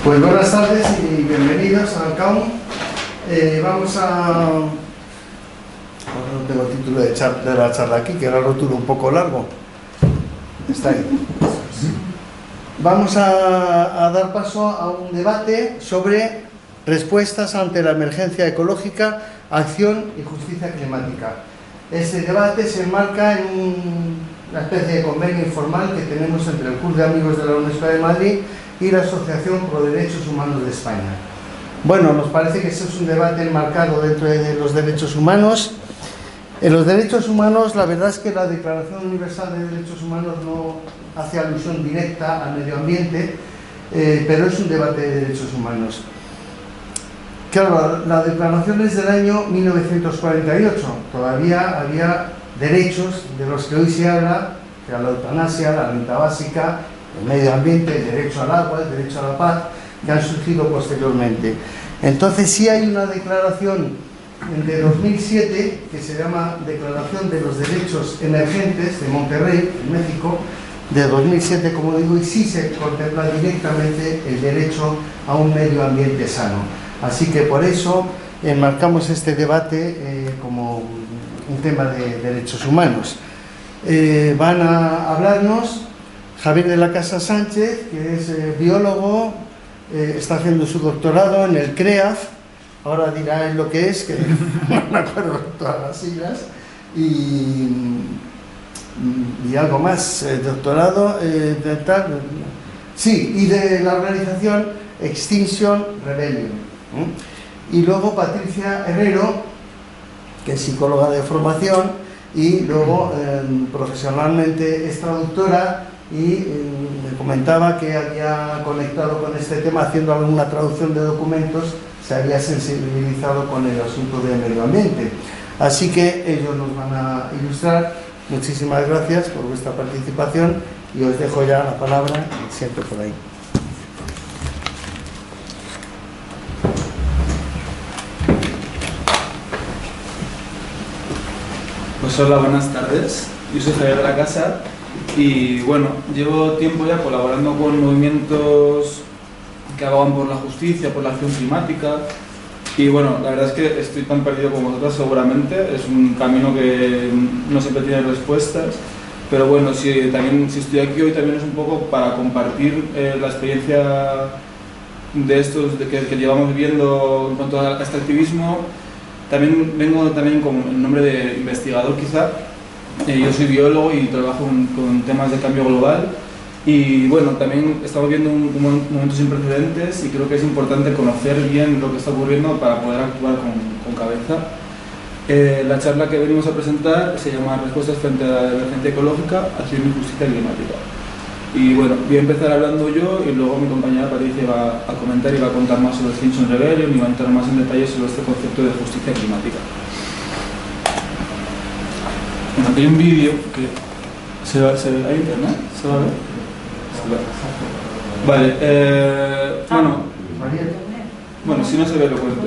Pues buenas tardes y bienvenidos al CAUM. Vamos a... Ahora no tengo el título de la charla aquí, que era el rótulo un poco largo. Está ahí. Vamos a dar paso a un debate sobre respuestas ante la emergencia ecológica, acción y justicia climática. Ese debate se enmarca en una especie de convenio informal que tenemos entre el Club de Amigos de la Universidad de Madrid y la Asociación Pro Derechos Humanos de España. Bueno, nos parece que ese es un debate enmarcado dentro de los derechos humanos. En los derechos humanos, la verdad es que la Declaración Universal de Derechos Humanos no hace alusión directa al medio ambiente, pero es un debate de derechos humanos. Claro, la declaración es del año 1948, todavía había derechos de los que hoy se habla, que a la eutanasia, la renta básica, el medio ambiente, el derecho al agua, el derecho a la paz, que han surgido posteriormente. Entonces sí hay una declaración de 2007 que se llama Declaración de los Derechos Emergentes de Monterrey, en México, de 2007, como digo, y sí se contempla directamente el derecho a un medio ambiente sano. Así que por eso enmarcamos este debate como un tema de derechos humanos. Van a hablarnos Javier de la Casa Sánchez, que es biólogo, está haciendo su doctorado en el CREAF, ahora dirá él lo que es, que no me acuerdo todas las siglas, y algo más, doctorado de tal, sí, y de la organización Extinction Rebellion. Y luego Patricia Herrero, que es psicóloga de formación y luego profesionalmente es traductora, y me comentaba que había conectado con este tema haciendo alguna traducción de documentos, se había sensibilizado con el asunto del medio ambiente. Así que ellos nos van a ilustrar. Muchísimas gracias por vuestra participación y os dejo ya la palabra, siento por ahí. Pues hola, buenas tardes. Yo soy Javier de la Casa y bueno, llevo tiempo ya colaborando con movimientos que abogan por la justicia, por la acción climática, y bueno, la verdad es que estoy tan perdido como vosotros seguramente. Es un camino que no siempre tiene respuestas, pero bueno, si estoy aquí hoy también es un poco para compartir la experiencia de estos que llevamos viviendo en cuanto a este activismo. También vengo con el nombre de investigador quizá. Yo soy biólogo y trabajo con temas de cambio global, y bueno, también estamos viendo momentos sin precedentes y creo que es importante conocer bien lo que está ocurriendo para poder actuar con cabeza. La charla que venimos a presentar se llama Respuestas frente a la emergencia ecológica, acción y justicia climática. Y bueno, voy a empezar hablando yo y luego mi compañera Patricia va a comentar y va a contar más sobre Extinction Rebellion y va a entrar más en detalle sobre este concepto de justicia climática. Bueno, aquí hay un vídeo que se ve ahí, ¿no? ¿Se va a ver? Vale, bueno, si no se ve lo cuento.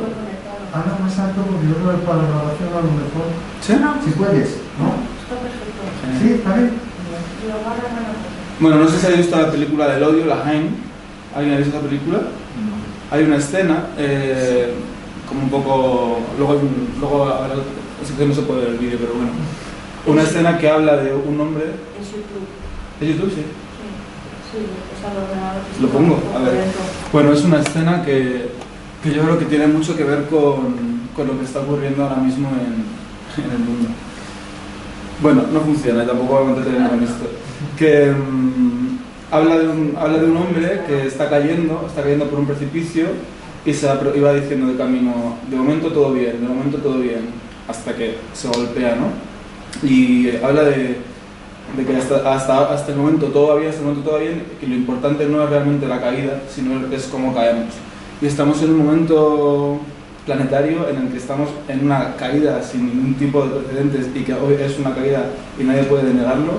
Habla más alto porque yo creo que para la grabación a lo mejor... ¿Sí? Si puedes, ¿no? Está perfecto. Sí, está bien. Bueno, no sé si habéis visto la película del odio, La Haine. ¿Alguien ha visto esa película? No. Hay una escena, como un poco... Luego ahora, es que no se puede ver el vídeo, pero bueno. Una escena que habla de un hombre... Es YouTube. ¿Es YouTube? Sí. Sí, es al ordenador. Lo pongo, a ver. Bueno, es una escena que yo creo que tiene mucho que ver con lo que está ocurriendo ahora mismo en el mundo. Bueno, no funciona, tampoco voy a entretener con esto. Que habla de un hombre que está cayendo por un precipicio y va diciendo de camino, de momento todo bien, hasta que se golpea, ¿no? Y habla de que hasta el momento todo va bien, que lo importante no es realmente la caída, sino es cómo caemos. Y estamos en un momento planetario en el que estamos en una caída sin ningún tipo de precedentes y que hoy es una caída y nadie puede denegarlo,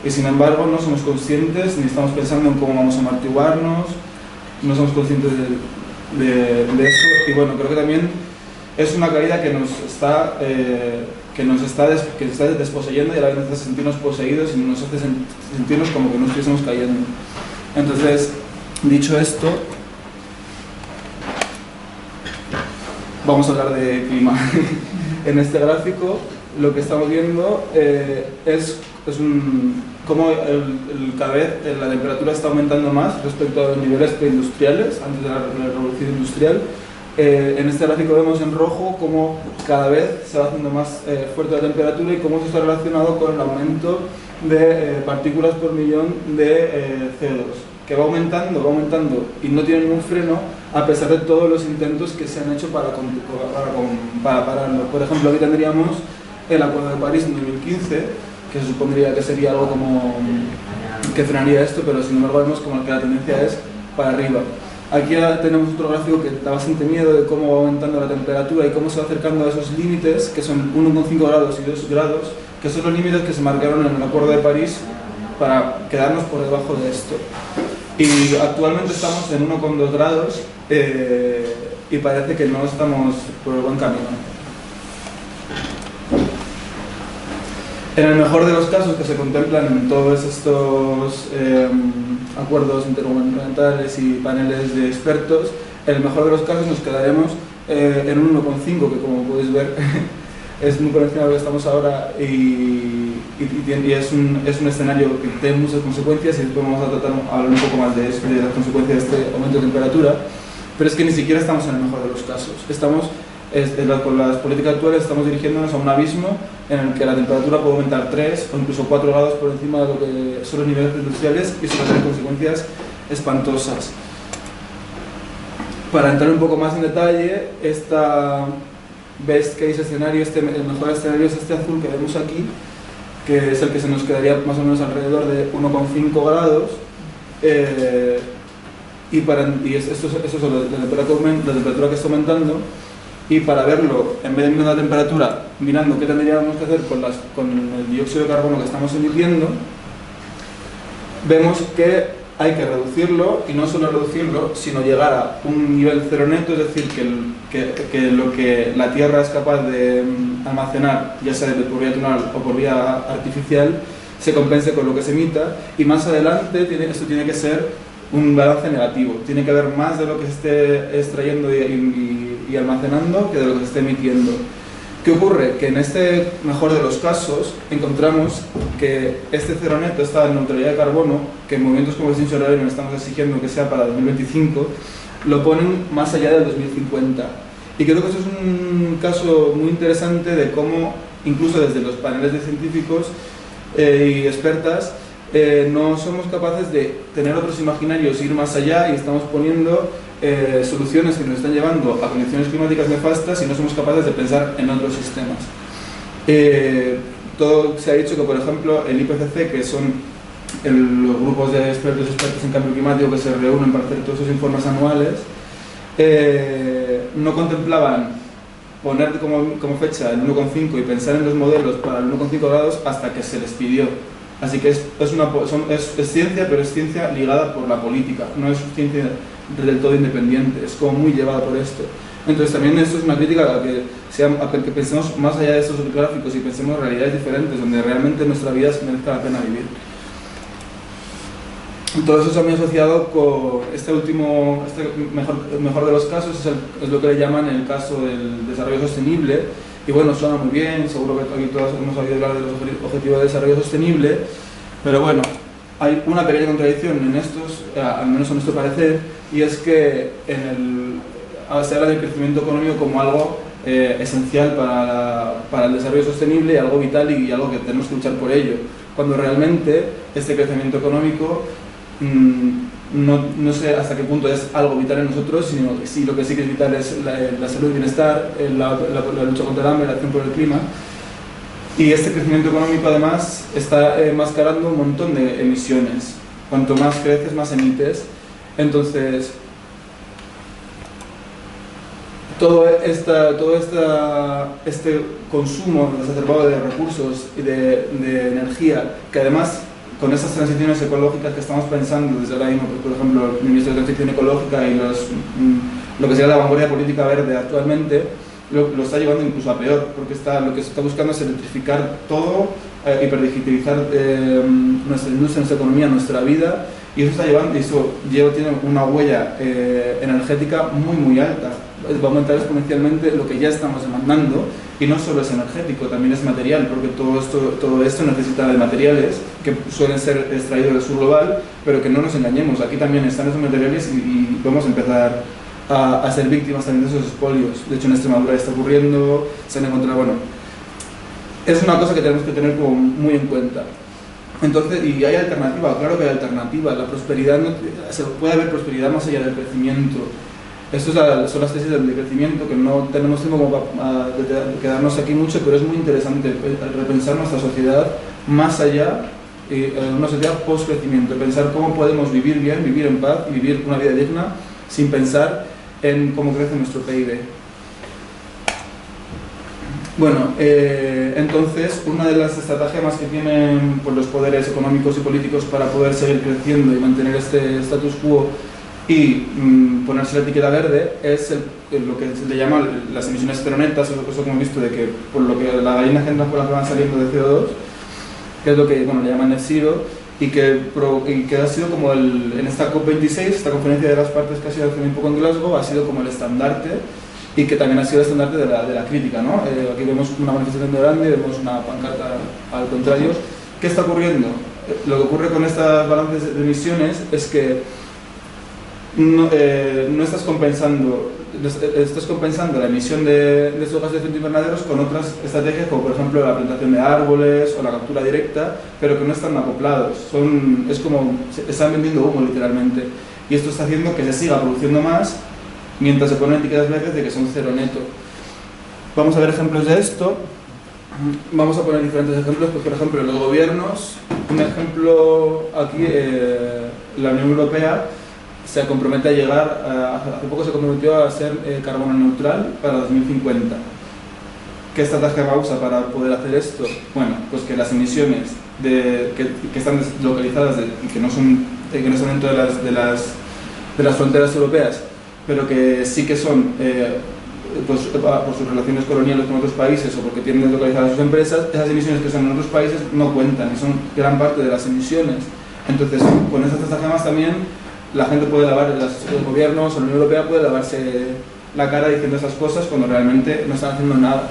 y sin embargo no somos conscientes ni estamos pensando en cómo vamos a amortiguarnos, no somos conscientes de eso. Y bueno, creo que también es una caída que nos está desposeyendo y a la vez nos hace sentirnos poseídos y nos hace sentirnos como que no estuviésemos cayendo. Entonces, Dicho esto, vamos a hablar de clima. En este gráfico lo que estamos viendo es cómo cada vez la temperatura está aumentando más respecto a los niveles preindustriales, antes de la revolución industrial. En este gráfico vemos en rojo cómo cada vez se va haciendo más fuerte la temperatura y cómo eso está relacionado con el aumento de partículas por millón de CO2, que va aumentando y no tiene ningún freno a pesar de todos los intentos que se han hecho para pararlo. Por ejemplo, aquí tendríamos el Acuerdo de París en 2015, que se supondría que sería algo como que frenaría esto, pero sin embargo vemos como que la tendencia es para arriba. Aquí tenemos otro gráfico que da bastante miedo de cómo va aumentando la temperatura y cómo se va acercando a esos límites, que son 1,5 grados y 2 grados, que son los límites que se marcaron en el Acuerdo de París para quedarnos por debajo de esto. Y actualmente estamos en 1,2 grados y parece que no estamos por el buen camino. En el mejor de los casos que se contemplan en todos estos acuerdos intergubernamentales y paneles de expertos, en el mejor de los casos nos quedaremos en un 1,5, que como podéis ver es muy por encima de lo que estamos ahora y es un escenario que tiene muchas consecuencias y después vamos a hablar un poco más de las consecuencias de este aumento de temperatura, pero es que ni siquiera estamos en el mejor de los casos. Con las políticas actuales estamos dirigiéndonos a un abismo en el que la temperatura puede aumentar 3 o incluso 4 grados por encima de lo que son los niveles industriales y eso va a tener consecuencias espantosas. Para entrar un poco más en detalle, best case escenario, el mejor escenario es este azul que vemos aquí, que es el que se nos quedaría más o menos alrededor de 1,5 grados y eso es la temperatura que está aumentando. Y para verlo, en vez de mirar la temperatura, mirando qué tendríamos que hacer con el dióxido de carbono que estamos emitiendo, vemos que hay que reducirlo, y no solo reducirlo, sino llegar a un nivel cero neto, es decir, que lo que la Tierra es capaz de almacenar, ya sea por vía natural o por vía artificial, se compense con lo que se emita, y más adelante esto tiene que ser un balance negativo, tiene que haber más de lo que se esté extrayendo y almacenando que de lo que se esté emitiendo. ¿Qué ocurre? Que en este mejor de los casos encontramos que este cero neto, esta neutralidad de carbono, que en movimientos como Extinction Rebellion estamos exigiendo que sea para 2025, lo ponen más allá del 2050. Y creo que eso es un caso muy interesante de cómo, incluso desde los paneles de científicos y expertas, no somos capaces de tener otros imaginarios e ir más allá y estamos poniendo soluciones que nos están llevando a condiciones climáticas nefastas y no somos capaces de pensar en otros sistemas. Todo se ha dicho que, por ejemplo, el IPCC, que son los grupos de expertos en cambio climático que se reúnen para hacer todos esos informes anuales, no contemplaban poner como fecha el 1,5 y pensar en los modelos para el 1,5 grados hasta que se les pidió. Así que es ciencia, pero es ciencia ligada por la política, no es ciencia del todo independiente, es como muy llevada por esto. Entonces también esto es una crítica a que pensemos más allá de estos gráficos y pensemos en realidades diferentes, donde realmente nuestra vida merezca la pena vivir. Todo eso está muy asociado con este mejor de los casos, es lo que le llaman el caso del desarrollo sostenible. Y bueno, suena muy bien, seguro que aquí todos hemos oído hablar de los objetivos de desarrollo sostenible, pero bueno, hay una pequeña contradicción en estos, al menos a nuestro parecer, y es que se habla del crecimiento económico como algo esencial para el desarrollo sostenible, algo vital y algo que tenemos que luchar por ello, cuando realmente este crecimiento económico no sé hasta qué punto es algo vital en nosotros, sino que sí, lo que sí que es vital es la salud y bienestar, la lucha contra el hambre, la acción por el clima. Y este crecimiento económico además está enmascarando un montón de emisiones. Cuanto más creces, más emites. Entonces, todo este consumo exacerbado de recursos y de energía, que además con esas transiciones ecológicas que estamos pensando desde ahora mismo, por ejemplo, el Ministerio de Transición Ecológica y lo que sería la vanguardia política verde actualmente, lo está llevando incluso a peor, porque lo que se está buscando es electrificar todo, hiperdigitalizar nuestra industria, nuestra economía, nuestra vida, Y eso está llevando, tiene una huella energética muy alta. Va a aumentar exponencialmente lo que ya estamos demandando, y no solo es energético, también es material, porque todo esto necesita de materiales que suelen ser extraídos del sur global, pero que no nos engañemos, aquí también están esos materiales y vamos a empezar a ser víctimas también de esos expolios. De hecho, en Extremadura está ocurriendo, se han encontrado, bueno, es una cosa que tenemos que tener como muy en cuenta. Entonces, y hay alternativa, claro que hay alternativa. La prosperidad, puede haber prosperidad más allá del crecimiento. Estas son las tesis del decrecimiento, que no tenemos tiempo como para quedarnos aquí mucho, pero es muy interesante repensar nuestra sociedad más allá, una sociedad post-crecimiento, pensar cómo podemos vivir bien, vivir en paz y vivir una vida digna sin pensar en cómo crece nuestro PIB. Bueno, entonces, una de las estratagemas que tienen pues, los poderes económicos y políticos para poder seguir creciendo y mantener este status quo y ponerse la etiqueta verde es lo que se le llama las emisiones cero netas, eso que hemos visto de que por lo que la gallina engendra por la que van saliendo de CO2, que es lo que le llaman net zero, y que ha sido como en esta COP26, esta conferencia de las partes que ha sido hace muy poco en Glasgow, ha sido como el estandarte, y que también ha sido el estandarte de la crítica, ¿no? Aquí vemos una manifestación de grande, vemos una pancarta al contrario. ¿Qué está ocurriendo? Lo que ocurre con estas balances de emisiones es que no estás compensando la emisión de estos gases de efecto invernadero con otras estrategias, como por ejemplo la plantación de árboles o la captura directa, pero que no están acoplados. Es como, están vendiendo humo literalmente, y esto está haciendo que se siga produciendo más mientras se ponen etiquetas verdes de que son cero neto. Vamos a ver ejemplos de esto. Vamos a poner diferentes ejemplos, pues, por ejemplo, los gobiernos. Un ejemplo aquí, la Unión Europea se compromete a llegar, hace poco se comprometió a ser carbono neutral para 2050. ¿Qué estrategia va a usar para poder hacer esto? Bueno, pues que las emisiones que están deslocalizadas y que no son dentro de las fronteras europeas, pero que sí que son pues, por sus relaciones coloniales con otros países o porque tienen deslocalizadas sus empresas, esas emisiones que están en otros países no cuentan y son gran parte de las emisiones. Entonces, con estas estratagemas también la gente puede lavar, los gobiernos o la Unión Europea puede lavarse la cara diciendo esas cosas cuando realmente no están haciendo nada.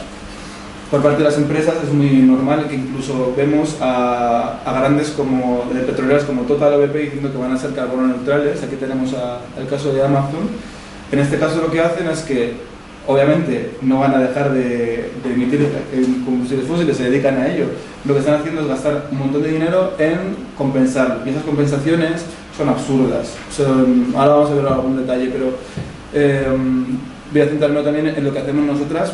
Por parte de las empresas es muy normal que incluso vemos a grandes petroleras como Total o BP diciendo que van a ser carbono neutrales. Aquí tenemos el caso de Amazon. En este caso lo que hacen es que obviamente no van a dejar de emitir combustibles fósiles, se dedican a ello. Lo que están haciendo es gastar un montón de dinero en compensarlo, y esas compensaciones son absurdas. Ahora vamos a ver algún detalle, pero voy a centrarme también en lo que hacemos nosotras,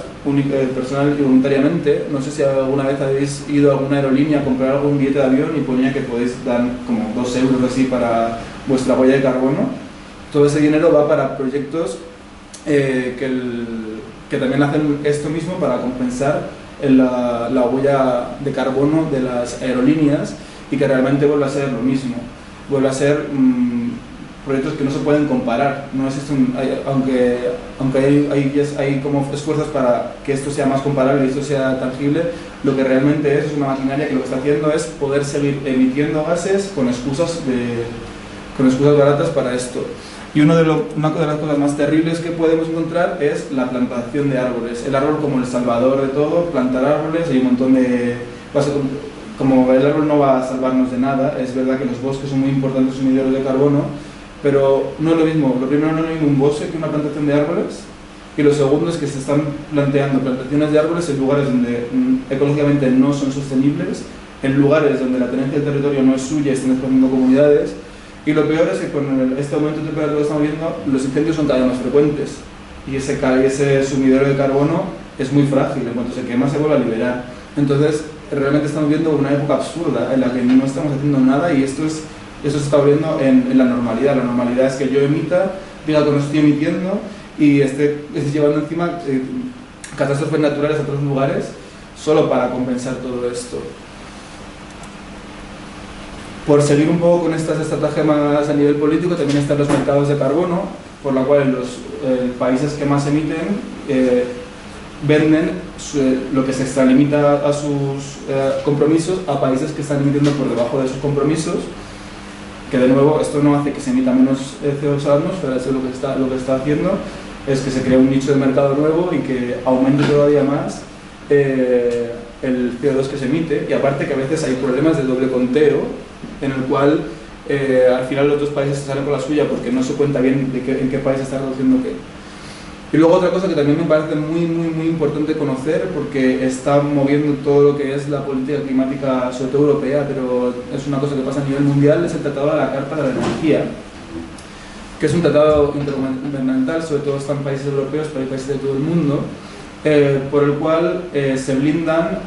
personal y voluntariamente. No sé si alguna vez habéis ido a alguna aerolínea a comprar algún billete de avión y ponía que podéis dar como 2 euros así para vuestra huella de carbono. Todo ese dinero va para proyectos que también hacen esto mismo para compensar la huella de carbono de las aerolíneas, y que realmente vuelve a ser lo mismo. Vuelve a ser proyectos que no se pueden comparar. No existen, aunque hay como esfuerzos para que esto sea más comparable y esto sea tangible, lo que realmente es una maquinaria que lo que está haciendo es poder seguir emitiendo gases con excusas baratas para esto. Y una de las cosas más terribles que podemos encontrar es la plantación de árboles. El árbol como el salvador de todo, plantar árboles, hay un montón de... Como el árbol no va a salvarnos de nada, es verdad que los bosques son muy importantes sumidores de carbono, pero no es lo mismo. Lo primero, no es lo mismo un bosque que una plantación de árboles, y lo segundo es que se están planteando plantaciones de árboles en lugares donde ecológicamente no son sostenibles, en lugares donde la tenencia del territorio no es suya y están desplazando comunidades. Y lo peor es que con este aumento de temperatura que estamos viendo, los incendios son cada vez más frecuentes, y ese sumidero de carbono es muy frágil. En cuanto se quema se vuelve a liberar. Entonces realmente estamos viendo una época absurda en la que no estamos haciendo nada, y eso se está volviendo en la normalidad. La normalidad es que yo emita, diga que no estoy emitiendo, y esté llevando encima catástrofes naturales a otros lugares solo para compensar todo esto. Por seguir un poco con estas estratagemas a nivel político, también están los mercados de carbono, por la cual los países que más emiten venden lo que se extralimita a sus compromisos a países que están emitiendo por debajo de sus compromisos. que de nuevo esto no hace que se emita menos CO2 a la atmósfera, eso lo que está haciendo es que se cree un nicho de mercado nuevo y que aumente todavía más el CO2 que se emite, y aparte que a veces hay problemas de doble conteo en el cual al final los otros países se salen con la suya porque no se cuenta bien en qué país está reduciendo qué. Y luego otra cosa que también me parece muy importante conocer, porque está moviendo todo lo que es la política climática, sobre todo europea, pero es una cosa que pasa a nivel mundial, es el Tratado de la Carta de la Energía, que es un tratado intergubernamental, sobre todo están países europeos, pero hay países de todo el mundo, por el cual se blindan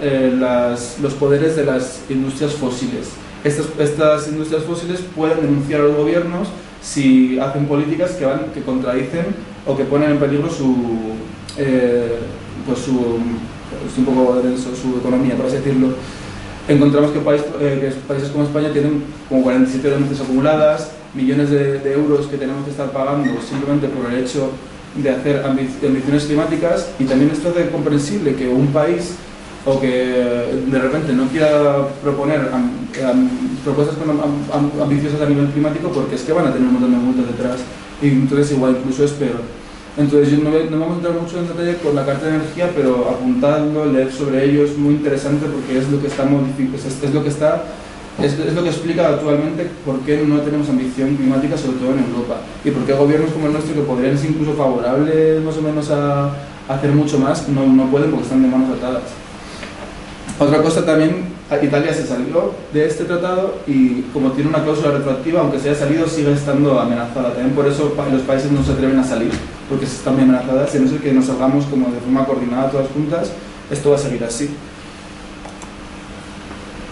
los poderes de las industrias fósiles. Estas industrias fósiles pueden denunciar a los gobiernos si hacen políticas que contradicen o que ponen en peligro su economía, por así decirlo. Encontramos que países como España tienen como 47 denuncias acumuladas, millones de euros que tenemos que estar pagando simplemente por el hecho de hacer ambiciones climáticas, y también esto hace comprensible que un país o que de repente no quiera proponer propuestas ambiciosas a nivel climático, porque es que van a tener un montón de multas detrás, y entonces igual incluso es peor. Entonces no vamos a entrar mucho en detalle con la Carta de Energía, pero apuntadlo, leer sobre ello es muy interesante, porque es lo que está es lo que explica actualmente por qué no tenemos ambición climática, sobre todo en Europa, y por qué gobiernos como el nuestro, que podrían ser incluso favorables más o menos a hacer mucho más, no pueden porque están de manos atadas. Otra cosa también, Italia se salió de este tratado y como tiene una cláusula retroactiva, aunque se haya salido, sigue estando amenazada. También por eso los países no se atreven a salir, porque están muy amenazadas, y a no ser que nos salgamos como de forma coordinada todas juntas, esto va a seguir así.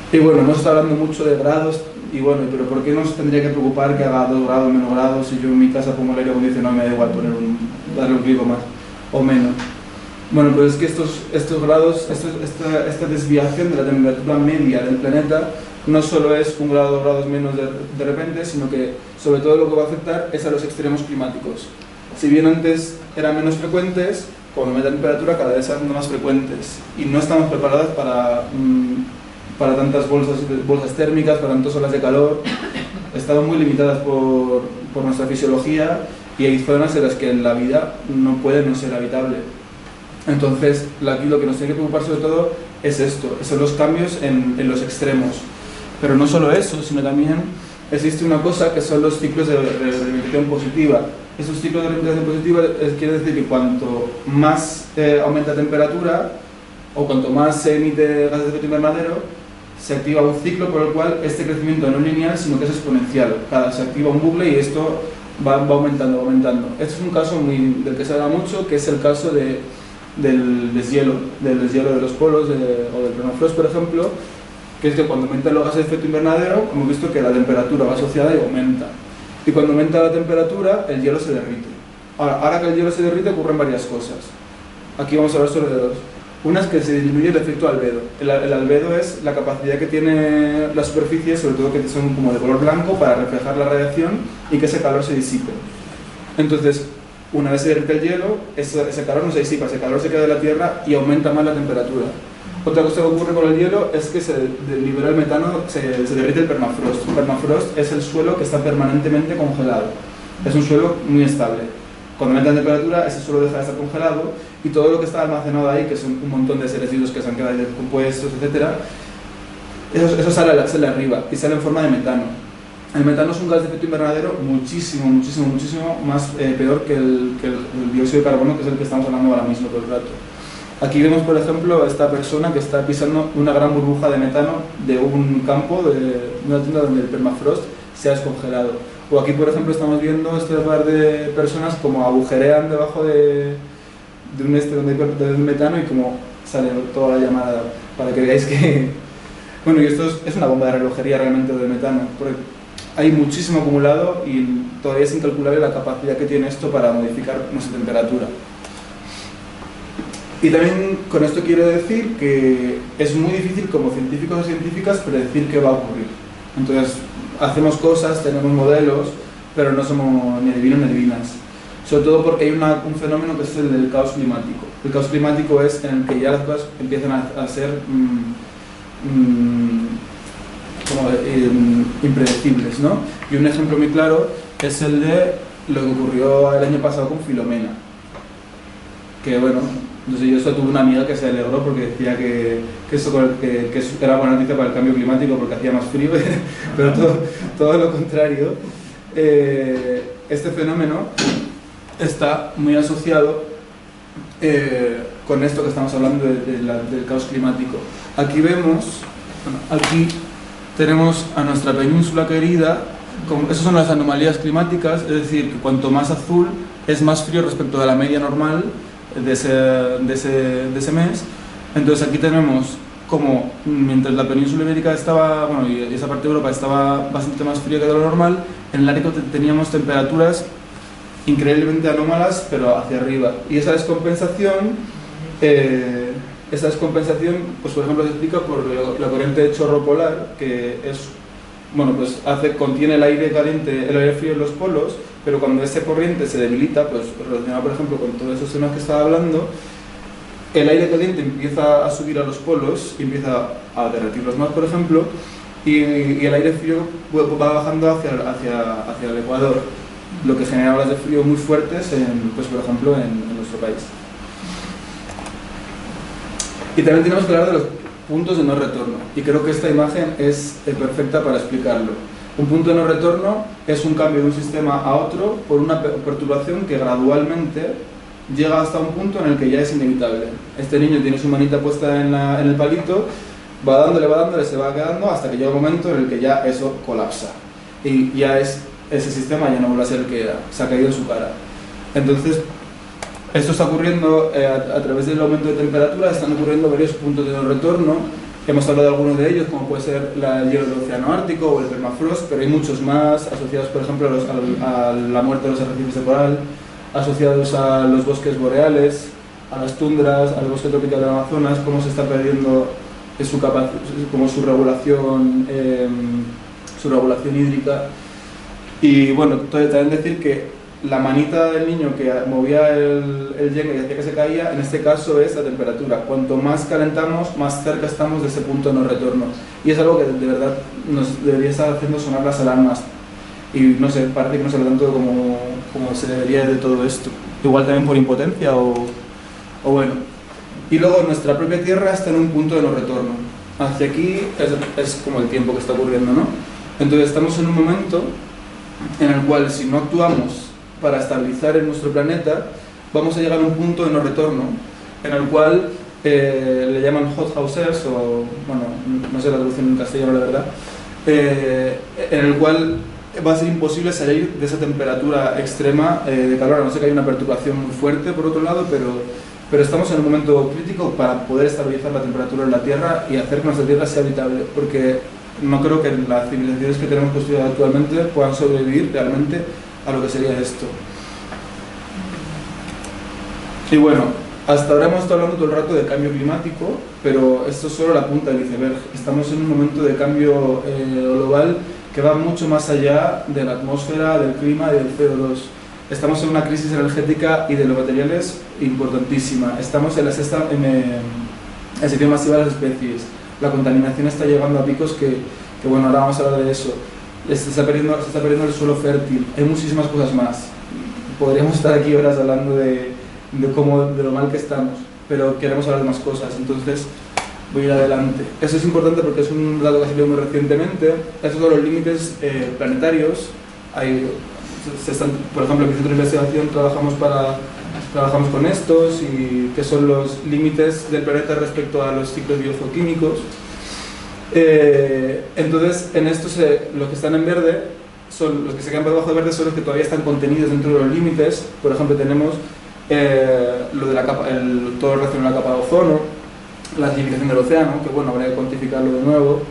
Y bueno, hemos estado hablando mucho de grados, y bueno, pero ¿por qué nos tendría que preocupar que haga 2 grados, menos grados, si yo en mi casa pongo el aire acondicionado me da igual darle un clic más o menos? Bueno, pues es que estos grados, esta desviación de la temperatura media del planeta no solo es 1 grado, 2 grados menos de repente, sino que sobre todo lo que va a afectar es a los extremos climáticos. Si bien antes eran menos frecuentes, con aumenta la temperatura cada vez son más frecuentes, y no estamos preparados para tantas bolsas térmicas, para tantas olas de calor. Estamos muy limitadas por nuestra fisiología, y hay zonas en las que la vida no puede no ser habitable. Entonces, aquí lo que nos tiene que preocupar sobre todo es esto, son los cambios en los extremos. Pero no solo eso, sino también existe una cosa que son los ciclos de realimentación positiva. Esos ciclos de realimentación positiva quiere decir que cuanto más aumenta la temperatura, o cuanto más se emite gases de efecto invernadero, se activa un ciclo por el cual este crecimiento no es lineal, sino que es exponencial. Se activa un bucle y esto va aumentando. Este es un caso del que se habla mucho, que es el caso del deshielo de los polos o del permafrost, por ejemplo, que es que cuando aumentan los gases de efecto invernadero, hemos visto que la temperatura va asociada y aumenta. Y cuando aumenta la temperatura, el hielo se derrite. Ahora que el hielo se derrite, ocurren varias cosas. Aquí vamos a hablar sobre 2. Una es que se disminuye el efecto albedo. El albedo es la capacidad que tiene la superficie, sobre todo que son como de color blanco, para reflejar la radiación y que ese calor se disipe. Entonces, una vez se derrite el hielo, ese calor no se disipa, ese calor se queda en la Tierra y aumenta más la temperatura. Otra cosa que ocurre con el hielo es que se libera el metano, se derrite el permafrost. El permafrost es el suelo que está permanentemente congelado. Es un suelo muy estable. Cuando aumenta la temperatura, ese suelo deja de estar congelado, y todo lo que está almacenado ahí, que son un montón de seres vivos que se han quedado descompuestos, etc., eso sale arriba y sale en forma de metano. El metano es un gas de efecto invernadero muchísimo más peor que el dióxido de carbono, que es el que estamos hablando ahora mismo todo el rato. Aquí vemos, por ejemplo, a esta persona que está pisando una gran burbuja de metano de un campo, de una tienda donde el permafrost se ha descongelado. O aquí, por ejemplo, estamos viendo este par de personas como agujerean debajo de un metano, y como sale toda la llamada, para que veáis que... Bueno, y esto es una bomba de relojería realmente de metano, porque hay muchísimo acumulado y todavía es incalculable la capacidad que tiene esto para modificar nuestra temperatura. Y también con esto quiero decir que es muy difícil como científicos o científicas predecir qué va a ocurrir. Entonces, hacemos cosas, tenemos modelos, pero no somos ni adivinos ni adivinas. Sobre todo porque hay un fenómeno que es el del caos climático. El caos climático es en el que ya las cosas empiezan a ser como impredecibles, ¿no? Y un ejemplo muy claro es el de lo que ocurrió el año pasado con Filomena, que bueno, no sé, yo eso tuve una amiga que se alegró porque decía que eso era buena noticia para el cambio climático porque hacía más frío, pero todo lo contrario. Este fenómeno está muy asociado con esto que estamos hablando del caos climático. Aquí vemos, bueno, aquí tenemos a nuestra península querida. Esas son las anomalías climáticas, es decir, que cuanto más azul es más frío respecto de la media normal de ese mes. Entonces aquí tenemos como mientras la península ibérica estaba, bueno, y esa parte de Europa estaba bastante más fría que de lo normal, en el Ártico teníamos temperaturas increíblemente anómalas, pero hacia arriba. Y esa descompensación, pues por ejemplo se explica por la corriente de chorro polar, que es, bueno, pues contiene el aire caliente, el aire frío en los polos, pero cuando esa corriente se debilita, pues relacionada por ejemplo con todos esos temas que estaba hablando, el aire caliente empieza a subir a los polos y empieza a derretirlos más, por ejemplo, y el aire frío va bajando hacia el ecuador, lo que genera olas de frío muy fuertes, pues por ejemplo en nuestro país. Y también tenemos que hablar de los puntos de no retorno, y creo que esta imagen es perfecta para explicarlo. Un punto de no retorno es un cambio de un sistema a otro por una perturbación que gradualmente llega hasta un punto en el que ya es inevitable. Este niño tiene su manita puesta en el palito, va dándole, se va quedando hasta que llega un momento en el que ya eso colapsa. Y ya ese sistema ya no vuelve a ser el que era, se ha caído en su cara. Entonces, esto está ocurriendo a través del aumento de temperatura, están ocurriendo varios puntos de no retorno. Hemos hablado de algunos de ellos, como puede ser el hielo del océano Ártico o el permafrost, pero hay muchos más asociados, por ejemplo, a la muerte de los arrecifes de coral, asociados a los bosques boreales, a las tundras, al bosque tropical del Amazonas, cómo se está perdiendo su regulación hídrica. Y bueno, también decir que la manita del niño que movía el Jenga y hacía que se caía, en este caso es la temperatura. Cuanto más calentamos, más cerca estamos de ese punto de no retorno. Y es algo que de verdad nos debería estar haciendo sonar las alarmas. Y no sé, parece que no se habla tanto como se debería de todo esto. Igual también por impotencia o bueno. Y luego nuestra propia Tierra está en un punto de no retorno. Hacia aquí es como el tiempo que está ocurriendo, ¿no? Entonces estamos en un momento en el cual si no actuamos para estabilizar en nuestro planeta, vamos a llegar a un punto de no retorno, en el cual le llaman hot houses, o bueno, no sé la traducción en castellano la verdad, en el cual va a ser imposible salir de esa temperatura extrema de calor, a no ser que haya una perturbación muy fuerte por otro lado, pero estamos en un momento crítico para poder estabilizar la temperatura en la Tierra y hacer que nuestra Tierra sea habitable, porque no creo que las civilizaciones que tenemos construidas actualmente puedan sobrevivir realmente a lo que sería esto. Y bueno, hasta ahora hemos estado hablando todo el rato de cambio climático, pero esto es solo la punta del iceberg. Estamos en un momento de cambio global que va mucho más allá de la atmósfera, del clima y del CO2. Estamos en una crisis energética y de los materiales importantísima. Estamos en la extinción masiva de las especies. La contaminación está llegando a picos que bueno, ahora vamos a hablar de eso. Se está perdiendo el suelo fértil. Hay muchísimas cosas más. Podríamos estar aquí horas hablando de lo mal que estamos, pero queremos hablar de más cosas, entonces voy a ir adelante. Eso es importante porque es un dato que ha salido muy recientemente. Estos son los límites planetarios. Por ejemplo, en mi centro de investigación trabajamos con estos, y que son los límites del planeta respecto a los ciclos biogeoquímicos. Entonces, en estos los que están en verde, los que se quedan por debajo de verde son los que todavía están contenidos dentro de los límites. Por ejemplo, tenemos lo de la capa, todo relacionado a la capa de ozono, la acidificación del océano, que bueno, habría que cuantificarlo de nuevo,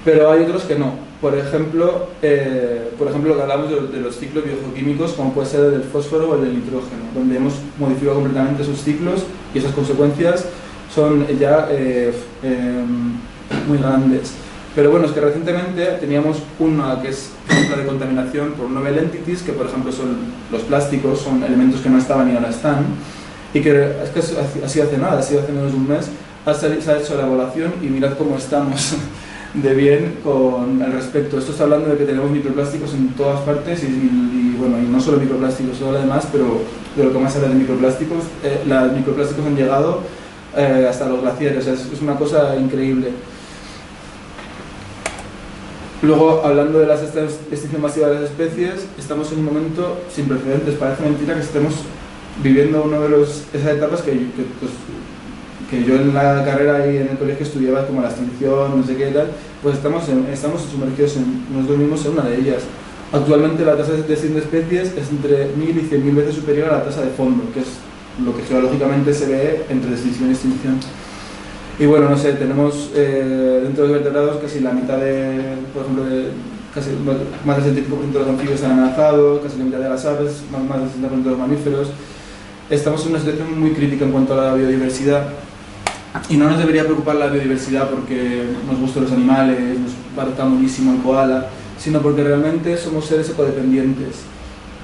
pero hay otros que no. Por ejemplo, lo que hablamos de los ciclos biogeoquímicos, como puede ser el del fósforo o el del nitrógeno, donde hemos modificado completamente sus ciclos y esas consecuencias son ya muy grandes. Pero bueno, es que recientemente teníamos una que es la de contaminación por novel entities, que por ejemplo son los plásticos, son elementos que no estaban y ahora están, y que es que ha sido hace nada, ha sido hace menos de un mes, se ha hecho la evaluación y mirad cómo estamos. de bien con al respecto. Esto está hablando de que tenemos microplásticos en todas partes y bueno, y no solo microplásticos, todo lo demás, pero de lo que más habla de microplásticos, los microplásticos han llegado hasta los glaciares, o sea, es una cosa increíble. Luego, hablando de la extinción masiva de las especies, estamos en un momento sin precedentes. Parece mentira que estemos viviendo una de esas etapas que yo en la carrera y en el colegio estudiaba, como la extinción, no sé qué y tal, pues estamos sumergidos nosotros mismos en una de ellas. Actualmente la tasa de extinción de especies es entre 1000 y 100.000 veces superior a la tasa de fondo, que es lo que geológicamente se ve entre extinción y extinción. Y bueno, no sé, tenemos dentro de los vertebrados casi la mitad por ejemplo, casi más del 75% de los anfibios están amenazados, casi la mitad de las aves, más del 60% de los mamíferos. Estamos en una situación muy crítica en cuanto a la biodiversidad. Y no nos debería preocupar la biodiversidad porque nos gustan los animales, nos parezca buenísimo el koala, sino porque realmente somos seres ecodependientes.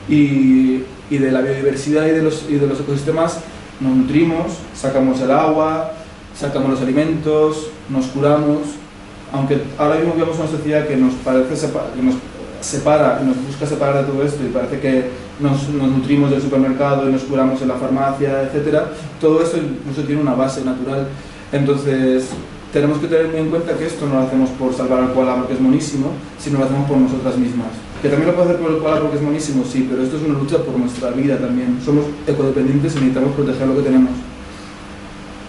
Y de la biodiversidad y de los ecosistemas nos nutrimos, sacamos el agua, sacamos los alimentos, nos curamos. Aunque ahora mismo vivimos una sociedad que nos parece que nos separa y nos busca separar de todo esto y parece que nos nutrimos del supermercado y nos curamos en la farmacia, etc. Todo esto incluso tiene una base natural. Entonces tenemos que tener muy en cuenta que esto no lo hacemos por salvar al koala porque es monísimo, sino lo hacemos por nosotras mismas. Que también lo puedo hacer por el koala porque es monísimo, sí, pero esto es una lucha por nuestra vida también. Somos ecodependientes y necesitamos proteger lo que tenemos.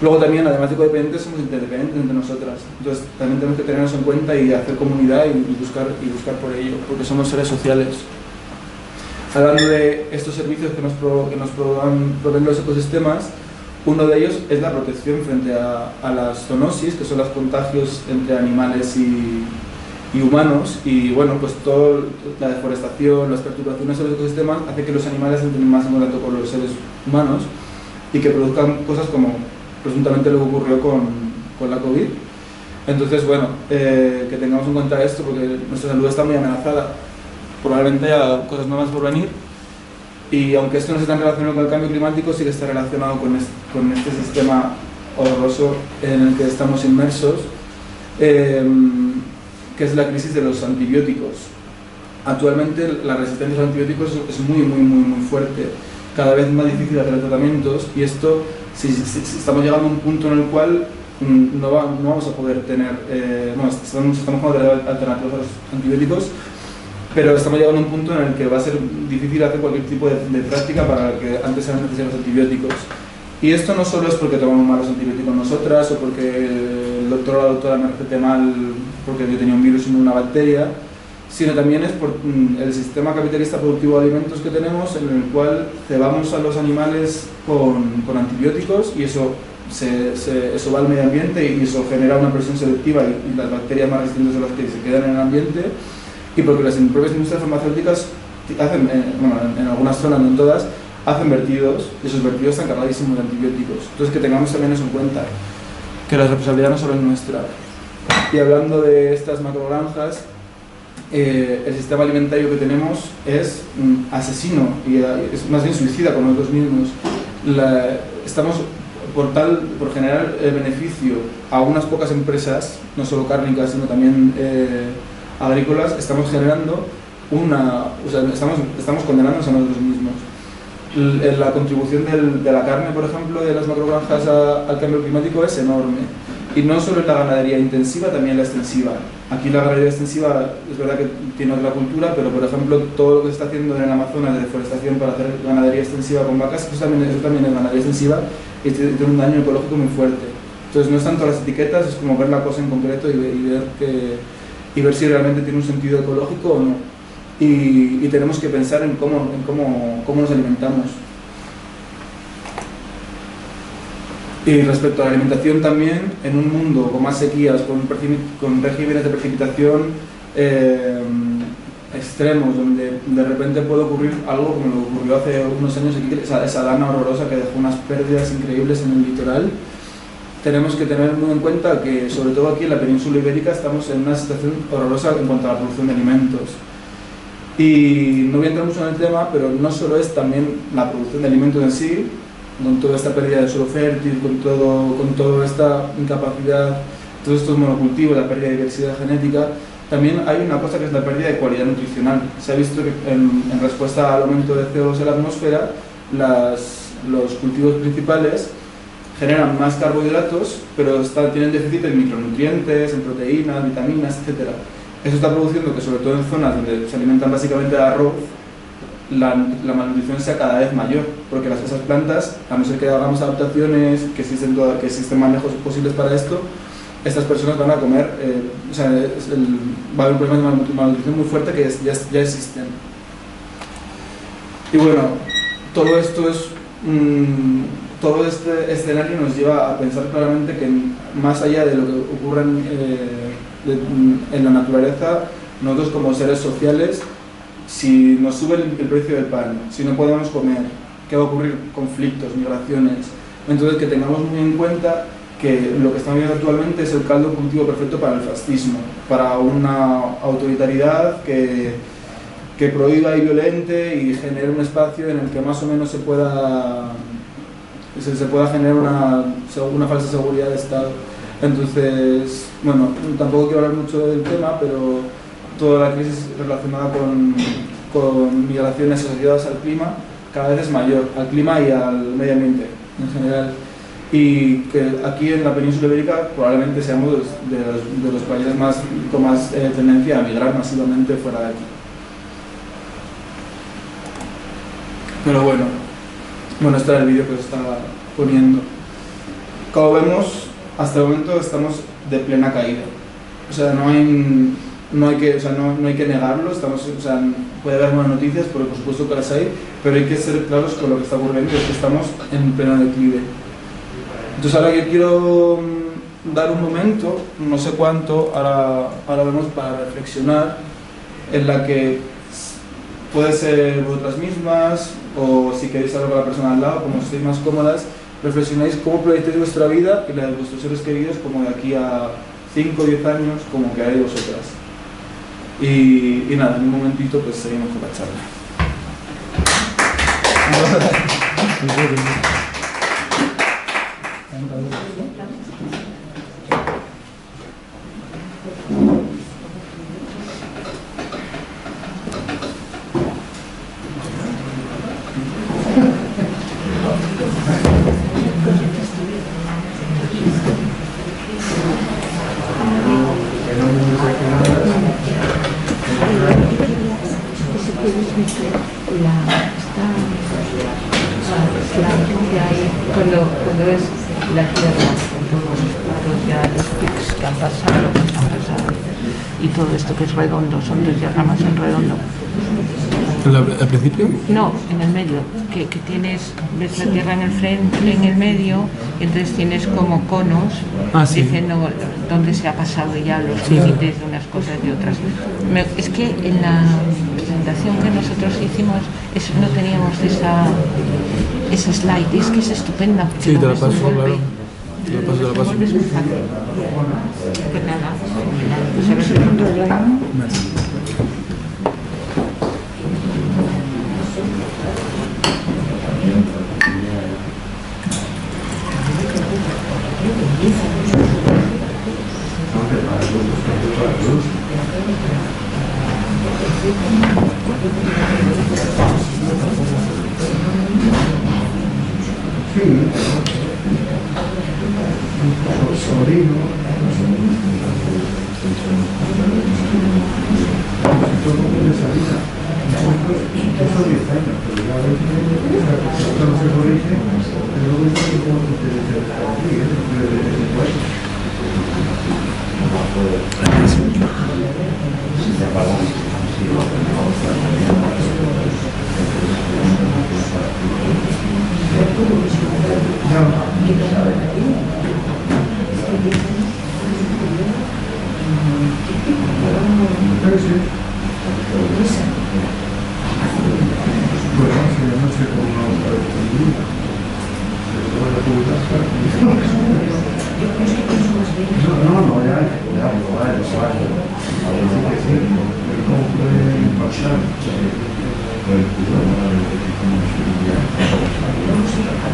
Luego también, además de codependientes, somos interdependientes entre nosotras. Entonces también tenemos que tenernos en cuenta y hacer comunidad y buscar por ello, porque somos seres sociales. Hablando de estos servicios que nos proveen los ecosistemas, uno de ellos es la protección frente a las zoonosis, que son los contagios entre animales y humanos. Y bueno, pues toda la deforestación, las perturbaciones de los ecosistemas hace que los animales entren más en contacto con los seres humanos y que produzcan cosas como presuntamente lo que ocurrió con la COVID. Entonces, bueno, que tengamos en cuenta esto porque nuestra salud está muy amenazada. Probablemente haya cosas nuevas por venir y aunque esto no esté tan relacionado con el cambio climático, sí que está relacionado con este sistema horroroso en el que estamos inmersos, que es la crisis de los antibióticos. Actualmente la resistencia a los antibióticos es muy fuerte, cada vez más difícil hacer tratamientos y esto, si estamos llegando a un punto en el cual no vamos a poder tener, estamos con alternativas a los antibióticos, pero estamos llegando a un punto en el que va a ser difícil hacer cualquier tipo de práctica para que antes eran necesarios los antibióticos. Y esto no solo es porque tomamos malos antibióticos nosotras o porque el doctor o la doctora me recete mal porque yo tenía un virus y no una bacteria, sino también es por el sistema capitalista productivo de alimentos que tenemos, en el cual cebamos a los animales con antibióticos y eso va al medio ambiente y eso genera una presión selectiva y las bacterias más resistentes son las que se quedan en el ambiente, y porque las propias industrias farmacéuticas hacen, en algunas zonas, no en todas, hacen vertidos y esos vertidos están cargadísimos de antibióticos. Entonces que tengamos también eso en cuenta, que la responsabilidad no solo es nuestra. Y hablando de estas macrogranjas, el sistema alimentario que tenemos es asesino y es más bien suicida con nosotros mismos. Estamos por generar beneficio a unas pocas empresas, no solo cárnicas sino también agrícolas, estamos generando estamos condenándonos a nosotros mismos. La contribución de la carne, por ejemplo, de las macrogranjas al cambio climático es enorme. Y no solo en la ganadería intensiva, también en la extensiva. Aquí la ganadería extensiva es verdad que tiene otra cultura, pero por ejemplo todo lo que se está haciendo en el Amazonas de deforestación para hacer ganadería extensiva con vacas, eso también es ganadería extensiva y tiene un daño ecológico muy fuerte. Entonces no es tanto las etiquetas, es como ver la cosa en concreto y ver si realmente tiene un sentido ecológico o no. Y tenemos que pensar en cómo nos alimentamos. Y respecto a la alimentación también, en un mundo con más sequías, con regímenes de precipitación extremos, donde de repente puede ocurrir algo como lo que ocurrió hace unos años aquí, esa lana horrorosa que dejó unas pérdidas increíbles en el litoral, tenemos que tener muy en cuenta que, sobre todo aquí en la península ibérica, estamos en una situación horrorosa en cuanto a la producción de alimentos. Y no voy a entrar mucho en el tema, pero no solo es también la producción de alimentos en sí, con toda esta pérdida de suelo fértil, con toda esta incapacidad todo esto es monocultivo, la pérdida de diversidad genética, también hay una cosa que es la pérdida de cualidad nutricional. Se ha visto que en respuesta al aumento de CO2 en la atmósfera, los cultivos principales generan más carbohidratos, pero tienen déficit en micronutrientes, en proteínas, vitaminas, etc. Eso está produciendo que, sobre todo en zonas donde se alimentan básicamente de arroz, la malnutrición sea cada vez mayor, porque esas plantas, a no ser que hagamos adaptaciones, que existen manejos posibles para esto, estas personas van a comer, va a haber un problema de malnutrición muy fuerte que ya existen. Y bueno, todo esto todo este escenario nos lleva a pensar claramente que más allá de lo que ocurre en la naturaleza, nosotros como seres sociales, si nos sube el precio del pan, si no podemos comer, ¿qué va a ocurrir? Conflictos, migraciones. Entonces, que tengamos muy en cuenta que lo que estamos viendo actualmente es el caldo cultivo perfecto para el fascismo, para una autoritariedad que prohíba y violente y genere un espacio en el que más o menos se pueda generar una falsa seguridad de Estado. Entonces, bueno, tampoco quiero hablar mucho del tema, pero toda la crisis relacionada con migraciones asociadas al clima cada vez es mayor, al clima y al medio ambiente en general. Y que aquí en la península ibérica probablemente seamos de los países con más tendencia a migrar masivamente fuera de aquí. Pero bueno, este era el vídeo que os estaba poniendo. Como vemos, hasta el momento estamos de plena caída. O sea, no hay que negarlo. Puede haber buenas noticias, porque por supuesto que las hay, pero hay que ser claros con lo que está ocurriendo, y es que estamos en pleno declive. Entonces ahora que quiero dar un momento, no sé cuánto, ahora vemos para reflexionar, en la que puede ser vosotras mismas, o si queréis hablar con la persona al lado, como estéis más cómodas, reflexionáis cómo proyectáis vuestra vida y la de vuestros seres queridos, como de aquí a 5 o 10 años, como queráis vosotras. Y nada, en un momentito pues seguimos con la charla. Cuando es la Tierra, con todos ya los pics que han pasado, y todo esto que es redondo, son dos diagramas en redondo. ¿Al principio? No, en el medio, que tienes, ves la Tierra en el medio, y entonces tienes como conos diciendo dónde se ha pasado ya los límites de unas cosas y otras. Es que en la presentación que nosotros hicimos no teníamos esa slide, es que es estupenda. Sí, te la paso, claro. Te la paso. Es muy fácil. Pues nada, pues a ver si lo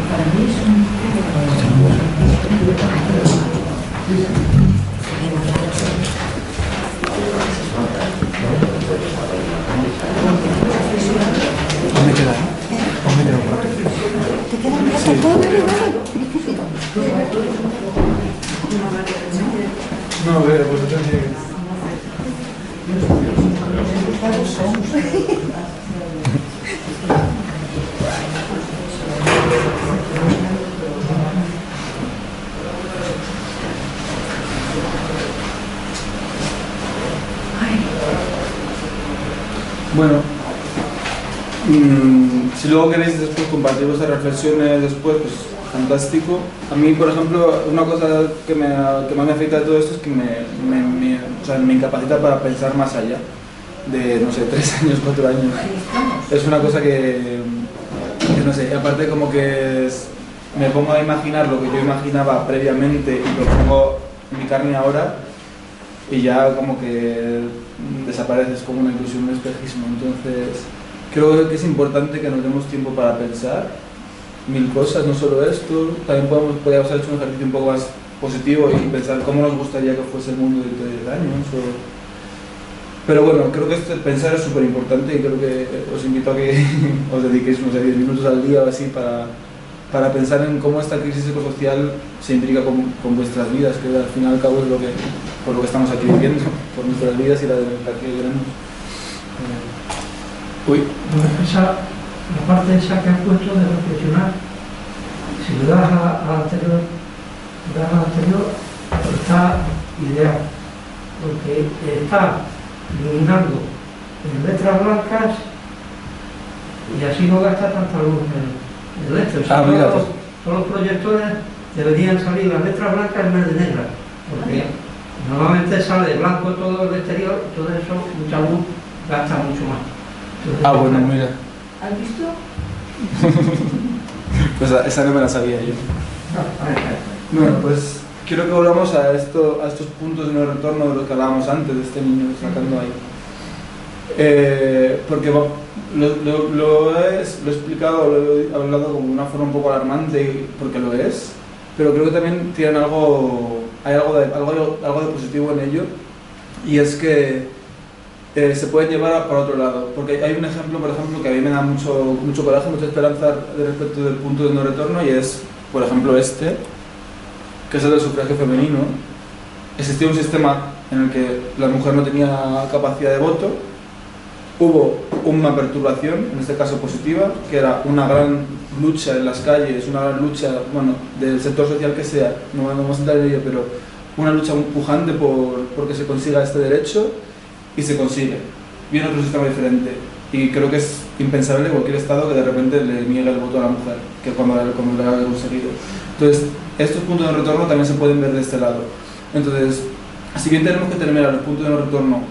Para mí es un No, pues atención. Bueno, si luego queréis después compartir vuestras reflexiones después, pues fantástico. A mí, por ejemplo, una cosa que más me afecta de todo esto es que o sea, me incapacita para pensar más allá de, no sé, 3 años, 4 años. Es una cosa que no sé, aparte como que me pongo a imaginar lo que yo imaginaba previamente y lo pongo en mi carne ahora y ya como que desapareces como una ilusión, un espejismo. Entonces creo que es importante que nos demos tiempo para pensar 1000 cosas, no solo esto. También podríamos haber hecho un ejercicio un poco más positivo y pensar cómo nos gustaría que fuese el mundo dentro de 10 años. Pero bueno, creo que pensar es súper importante y creo que os invito a que os dediquéis unos 10 minutos al día o así para pensar en cómo esta crisis ecosocial se implica con vuestras vidas, que al fin y al cabo es por lo que estamos aquí viviendo, por nuestras vidas y la de la que queremos. La parte esa que has puesto de reflexionar, si le das a la anterior, está ideal, porque está iluminando en letras blancas y así no gasta tanta luz en el esto. Todos los proyectores deberían salir las letras blancas en vez de negras, porque normalmente sale blanco todo el exterior, todo eso, mucha luz, gasta mucho más. Entonces, Bueno, mira. ¿Has visto? Pues esa no me la sabía yo. Bueno, pues quiero que volvamos a estos puntos de no retorno de los que hablábamos antes, de este niño sacando ahí. Porque lo he explicado, lo he hablado como de una forma un poco alarmante, porque lo es, pero creo que también tienen hay algo de positivo en ello, y es que se pueden llevar para otro lado. Porque hay un ejemplo, por ejemplo, que a mí me da mucho coraje, mucha esperanza respecto del punto de no retorno, y es, por ejemplo, que es el del sufragio femenino. Existía un sistema en el que la mujer no tenía capacidad de voto, hubo una perturbación, en este caso positiva, que era una gran lucha en las calles, una gran lucha, bueno, del sector social que sea, no vamos a entrar en ello, pero una lucha muy pujante porque se consiga este derecho, y se consigue. Viene otro sistema diferente, y creo que es impensable cualquier estado que de repente le niegue el voto a la mujer, que cuando lo ha conseguido. Entonces, estos puntos de retorno también se pueden ver de este lado. Entonces, si bien tenemos que terminar los puntos de no retorno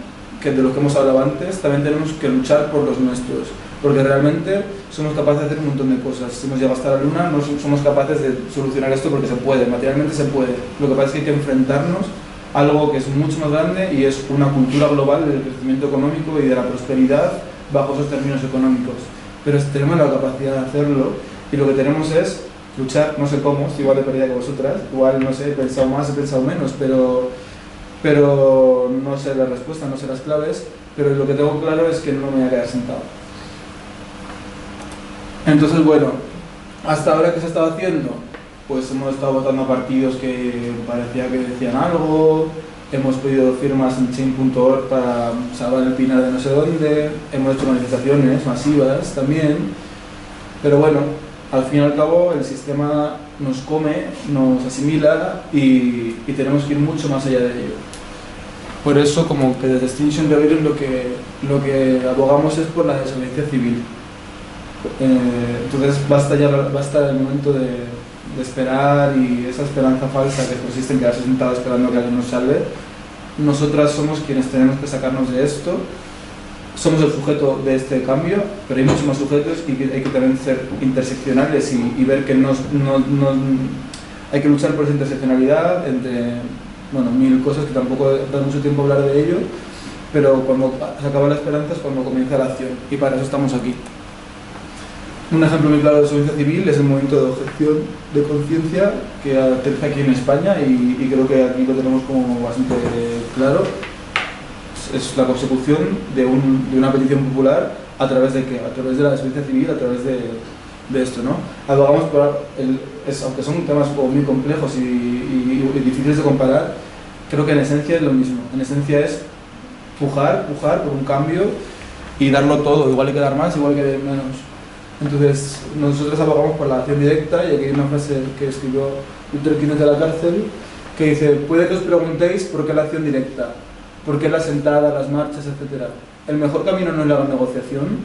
de los que hemos hablado antes, también tenemos que luchar por los nuestros, porque realmente somos capaces de hacer un montón de cosas. Si hemos llegado hasta la luna, no somos capaces de solucionar esto porque se puede, materialmente se puede. Lo que pasa es que hay que enfrentarnos a algo que es mucho más grande, y es una cultura global del crecimiento económico y de la prosperidad bajo esos términos económicos. Pero tenemos la capacidad de hacerlo, y lo que tenemos es luchar, no sé cómo, estoy igual de perdida que vosotras, igual, no sé, he pensado más, he pensado menos, pero no sé la respuesta, no sé las claves, pero lo que tengo claro es que no me voy a quedar sentado. Entonces, bueno, hasta ahora, ¿qué se ha estado haciendo? Pues hemos estado votando a partidos que parecía que decían algo, hemos pedido firmas en Change.org para salvar el pinar de no sé dónde, hemos hecho manifestaciones masivas también, pero bueno, al fin y al cabo el sistema nos come, nos asimila, y tenemos que ir mucho más allá de ello. Por eso, como que desde Extinction Rebellion lo que abogamos es por la desobediencia civil. Entonces basta el momento de esperar, y esa esperanza falsa que consiste en quedarse sentado esperando que alguien nos salve. Nosotras somos quienes tenemos que sacarnos de esto. Somos el sujeto de este cambio, pero hay muchos más sujetos, y hay que también ser interseccionales y ver que hay que luchar por esa interseccionalidad entre, bueno, 1000 cosas que tampoco da mucho tiempo hablar de ello, pero cuando se acaba la esperanza es cuando comienza la acción, y para eso estamos aquí. Un ejemplo muy claro de desobediencia civil es el movimiento de objeción de conciencia que aterriza aquí en España, y creo que aquí lo tenemos como bastante claro. Es la consecución de una petición popular. ¿A través de qué? A través de la desobediencia civil, a través de esto, ¿no? Abogamos por aunque son temas muy complejos y difíciles de comparar, creo que en esencia es lo mismo. En esencia es pujar por un cambio y darlo todo. Igual hay que dar más, igual hay que dar menos. Entonces, nosotros abogamos por la acción directa, y aquí hay una frase que escribió Luther King de la cárcel, que dice: puede que os preguntéis por qué la acción directa, por qué la sentada, las marchas, etc. ¿El mejor camino no es la negociación?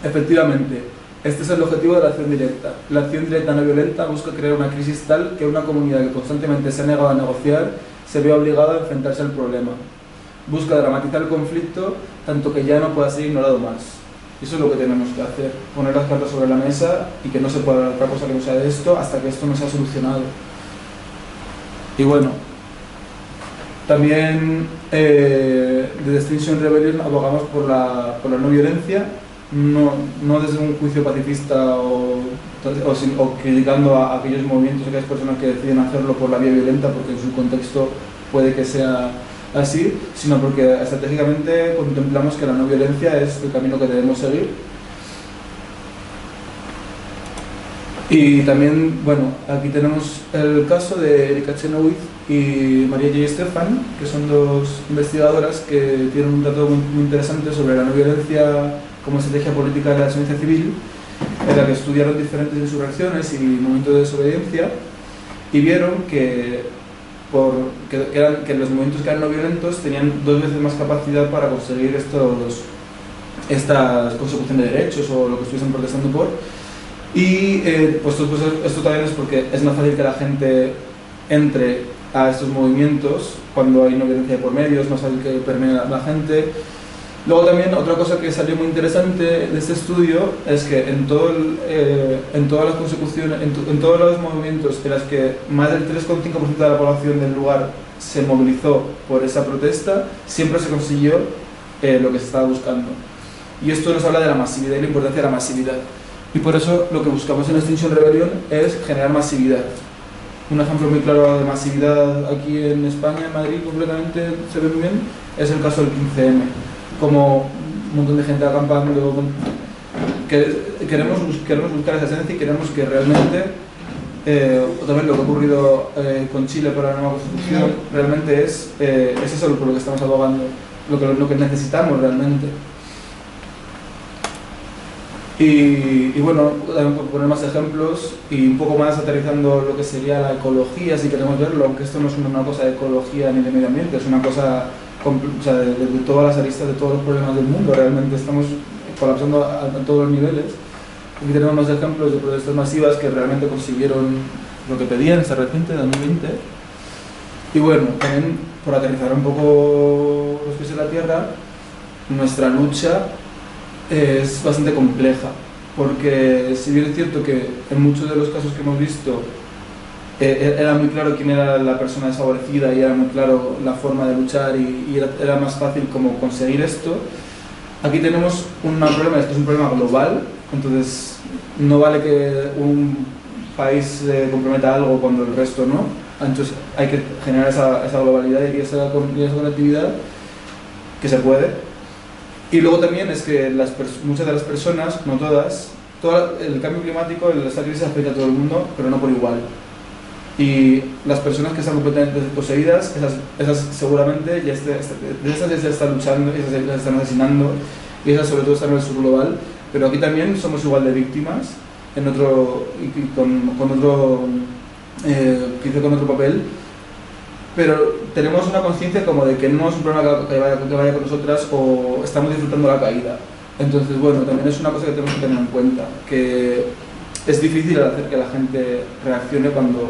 Efectivamente, este es el objetivo de la acción directa. La acción directa no violenta busca crear una crisis tal que una comunidad que constantemente se ha negado a negociar se vea obligada a enfrentarse al problema. Busca dramatizar el conflicto tanto que ya no pueda ser ignorado más. Eso es lo que tenemos que hacer, poner las cartas sobre la mesa y que no se pueda dar otra cosa que no sea de esto hasta que esto no sea solucionado. Y bueno, también desde Extinction Rebellion abogamos por la no violencia, no desde un juicio pacifista o criticando a aquellos movimientos, a aquellas personas que deciden hacerlo por la vía violenta, porque en su contexto puede que sea así, sino porque estratégicamente contemplamos que la no violencia es el camino que debemos seguir. Y también, bueno, aquí tenemos el caso de Erika Chenoweth y María J. Stefan, que son dos investigadoras que tienen un dato muy interesante sobre la no violencia como estrategia política de la desobediencia civil, en la que estudiaron diferentes insurrecciones y movimientos de desobediencia y vieron que los movimientos que eran no violentos tenían 2 veces más capacidad para conseguir esta consecución de derechos o lo que estuviesen protestando por. Y pues esto también es porque es más fácil que la gente entre a estos movimientos cuando hay no violencia por medio, es más fácil que permee a la gente. Luego también otra cosa que salió muy interesante de este estudio es que en todas las consecuciones, en todos los movimientos en los que más del 3,5% de la población del lugar se movilizó por esa protesta, siempre se consiguió lo que se estaba buscando. Y esto nos habla de la masividad y la importancia de la masividad. Y por eso lo que buscamos en Extinction Rebellion es generar masividad. Un ejemplo muy claro de masividad aquí en España, en Madrid completamente se ve muy bien, es el caso del 15M. Como un montón de gente acampando, queremos buscar esa esencia y queremos que realmente, también lo que ha ocurrido con Chile para la nueva constitución, realmente es eso por lo que estamos abogando, lo que necesitamos realmente. Y bueno, también por poner más ejemplos y un poco más aterrizando lo que sería la ecología, si queremos verlo, aunque esto no es una cosa de ecología ni de medio ambiente, es una cosa de todas las aristas de todos los problemas del mundo. Realmente estamos colapsando a todos los niveles. Aquí tenemos más ejemplos de protestas masivas que realmente consiguieron lo que pedían esta reciente de 2020. Y bueno, también por aterrizar un poco los pies en la tierra, nuestra lucha es bastante compleja, porque si bien es cierto que en muchos de los casos que hemos visto era muy claro quién era la persona desfavorecida y era muy claro la forma de luchar y era más fácil como conseguir esto, aquí tenemos un problema, esto es un problema global, entonces no vale que un país se comprometa a algo cuando el resto no, entonces hay que generar esa globalidad y esa conectividad que se puede. Y luego también es que muchas de las personas, no todas, el cambio climático, esta crisis afecta a todo el mundo, pero no por igual. Y las personas que están completamente poseídas, esas seguramente de esas ya se están luchando, esas ya se están asesinando, y esas sobre todo están en el sur global, pero aquí también somos igual de víctimas, quizá con otro papel, pero tenemos una conciencia como de que no es un problema que vaya con nosotras o estamos disfrutando la caída. Entonces, bueno, también es una cosa que tenemos que tener en cuenta, que es difícil hacer que la gente reaccione cuando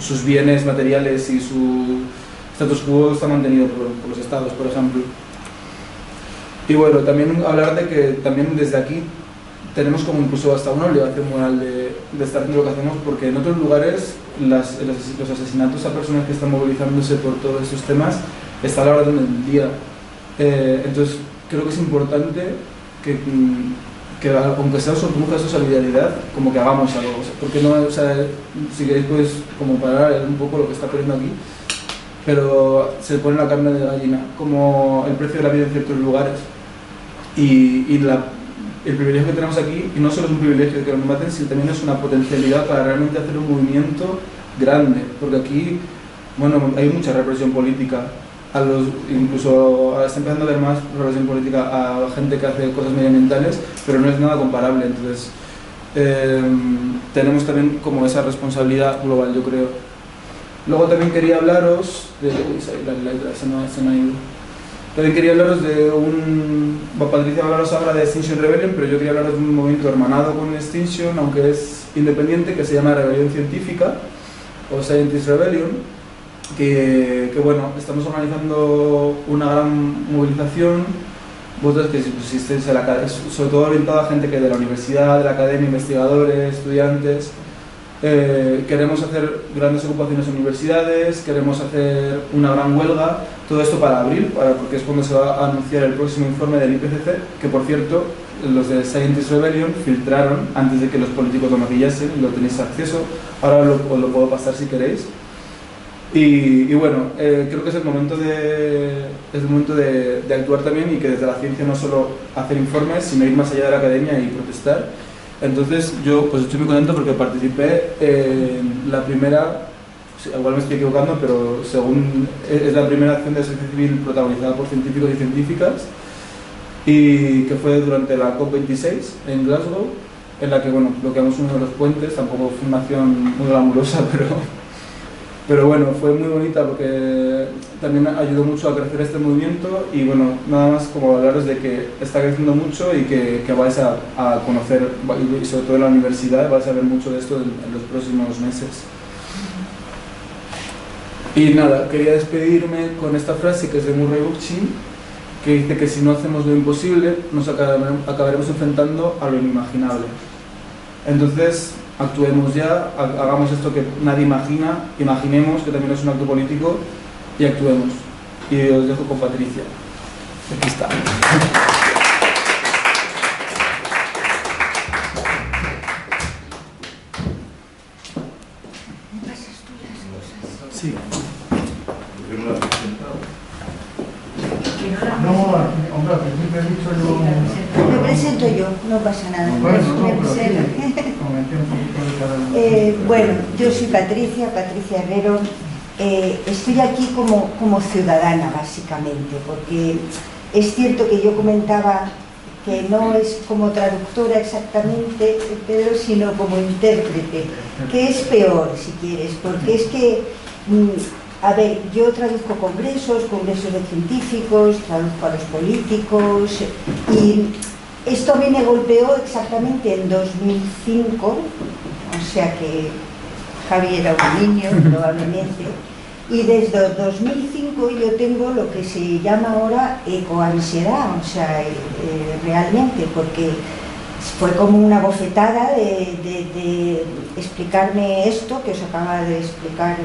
sus bienes materiales y su status quo está mantenido por los estados, por ejemplo. Y bueno, también hablar de que también desde aquí tenemos como incluso hasta una obligación moral de estar haciendo lo que hacemos, porque en otros lugares los asesinatos a personas que están movilizándose por todos esos temas está a la orden del día. Entonces creo que es importante que aunque sea un caso de solidaridad, como que hagamos algo, porque no, o sea, si queréis pues como parar un poco lo que está ocurriendo aquí, pero se pone la carne de gallina, como el precio de la vida en ciertos lugares y el privilegio que tenemos aquí, y no solo es un privilegio que nos maten, sino también es una potencialidad para realmente hacer un movimiento grande, porque aquí bueno, hay mucha represión política, incluso ahora está empezando a haber más represión política a gente que hace cosas medioambientales, pero no es nada comparable. Entonces tenemos también como esa responsabilidad global, yo creo. Luego también quería hablaros de... se me ha ido. También quería hablaros de Patricia va a hablaros ahora de Extinction Rebellion, pero yo quería hablaros de un movimiento hermanado con Extinction, aunque es independiente, que se llama Rebelión Científica, o Scientist Rebellion, que bueno, estamos organizando una gran movilización, vosotros que existéis en sobre todo orientado a gente que de la universidad, de la academia, investigadores, estudiantes. Queremos hacer grandes ocupaciones en universidades, queremos hacer una gran huelga, todo esto para abril, porque es cuando se va a anunciar el próximo informe del IPCC, que por cierto, los de Scientist Rebellion filtraron antes de que los políticos lo maquillasen, y lo tenéis acceso, ahora os lo puedo pasar si queréis. Y bueno, creo que es el momento de actuar también, y que desde la ciencia no solo hacer informes, sino ir más allá de la academia y protestar. Entonces yo pues estoy muy contento porque participé en la primera, igual me estoy equivocando, pero según es la primera acción de sociedad civil protagonizada por científicos y científicas, y que fue durante la COP26 en Glasgow, en la que bueno, bloqueamos uno de los puentes. Tampoco fue una acción muy glamurosa, pero bueno, fue muy bonita porque también ayudó mucho a crecer este movimiento. Y bueno, nada más como hablaros de que está creciendo mucho y que vais a conocer, y sobre todo en la universidad vais a ver mucho de esto en los próximos meses. Y nada, quería despedirme con esta frase que es de Murray Bookchin, que dice que si no hacemos lo imposible nos acabaremos enfrentando a lo inimaginable. Entonces actuemos ya, hagamos esto que nadie imagina, imaginemos que también es un acto político y actuemos. Y os dejo con Patricia. Aquí está. Sí. No, hombre, al principio he dicho yo... Me presento yo, no pasa nada. Bueno, Me presento. comenté un poquito de cada uno. Bueno, yo soy Patricia Herrero. Estoy aquí como ciudadana, básicamente, porque es cierto que yo comentaba que no es como traductora exactamente, Pedro, sino como intérprete, que es peor, si quieres, porque es que... A ver, yo traduzco congresos de científicos, traduzco a los políticos, y esto a mí me golpeó exactamente en 2005, o sea que Javi era un niño probablemente, y desde 2005 yo tengo lo que se llama ahora ecoansiedad, o sea, realmente, porque fue como una bofetada de explicarme esto que os acaba de explicar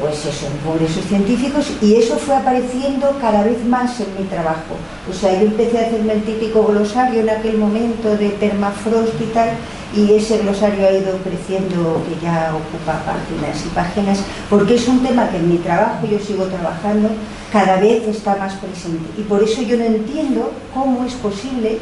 pues eso, en congresos científicos, y eso fue apareciendo cada vez más en mi trabajo. O sea, yo empecé a hacerme el típico glosario en aquel momento de permafrost y tal, y ese glosario ha ido creciendo, que ya ocupa páginas y páginas, porque es un tema que en mi trabajo, yo sigo trabajando, cada vez está más presente. Y por eso yo no entiendo cómo es posible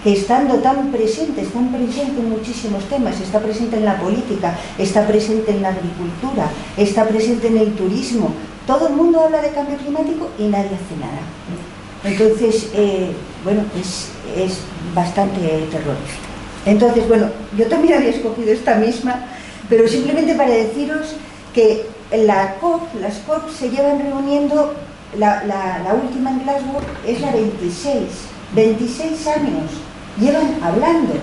que estando tan presente en muchísimos temas, está presente en la política, está presente en la agricultura, está presente en el turismo, todo el mundo habla de cambio climático y nadie hace nada. Entonces, bueno, es bastante terrorífico. Entonces, bueno, yo también había escogido esta misma, pero simplemente para deciros que las COP se llevan reuniendo, la última en Glasgow es la 26 años. Llevan hablando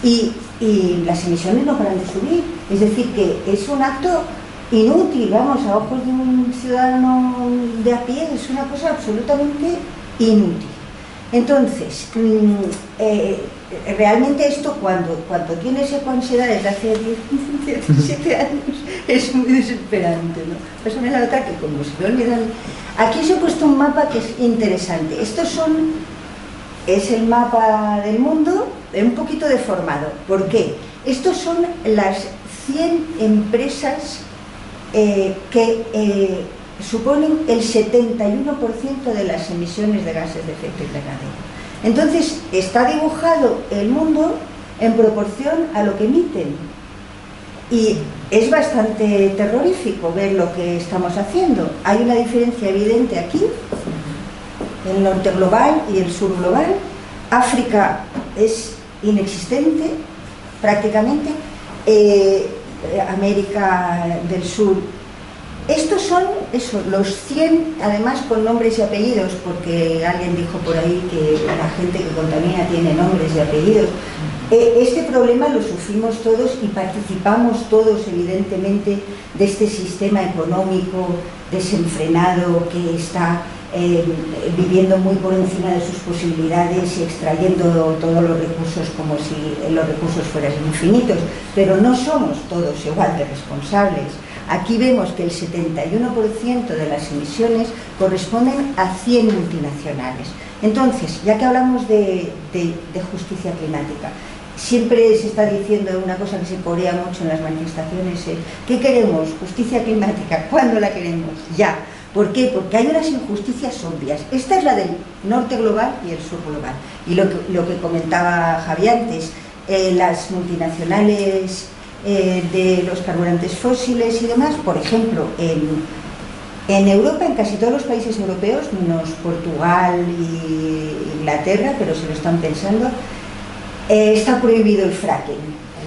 y las emisiones no paran de subir, es decir que es un acto inútil, vamos, a ojos de un ciudadano de a pie es una cosa absolutamente inútil. Entonces, realmente esto cuando tienes ecoansiedad desde hace 17 años es muy desesperante, ¿no? Pásame la otra que como se me olvidan. Aquí os he puesto un mapa que es interesante. Es el mapa del mundo, un poquito deformado. ¿Por qué? Estos son las 100 empresas que suponen el 71% de las emisiones de gases de efecto invernadero. Entonces, está dibujado el mundo en proporción a lo que emiten. Y es bastante terrorífico ver lo que estamos haciendo. Hay una diferencia evidente aquí, el norte global y el sur global. África es inexistente prácticamente, América del Sur. Estos son los 100, además con nombres y apellidos, porque alguien dijo por ahí que la gente que contamina tiene nombres y apellidos. Este problema lo sufrimos todos y participamos todos, evidentemente, de este sistema económico desenfrenado que está viviendo muy por encima de sus posibilidades y extrayendo todos los recursos como si los recursos fueran infinitos. Pero no somos todos igual de responsables. Aquí vemos que el 71% de las emisiones corresponden a 100 multinacionales. Entonces, ya que hablamos de justicia climática, siempre se está diciendo una cosa que se corea mucho en las manifestaciones, ¿qué queremos? Justicia climática. ¿Cuándo la queremos? Ya. ¿Por qué? Porque hay unas injusticias obvias. Esta es la del norte global y el sur global. Y lo que comentaba Javi antes, las multinacionales de los carburantes fósiles y demás, por ejemplo, en Europa, en casi todos los países europeos, menos Portugal y Inglaterra, pero se lo están pensando, está prohibido el fracking,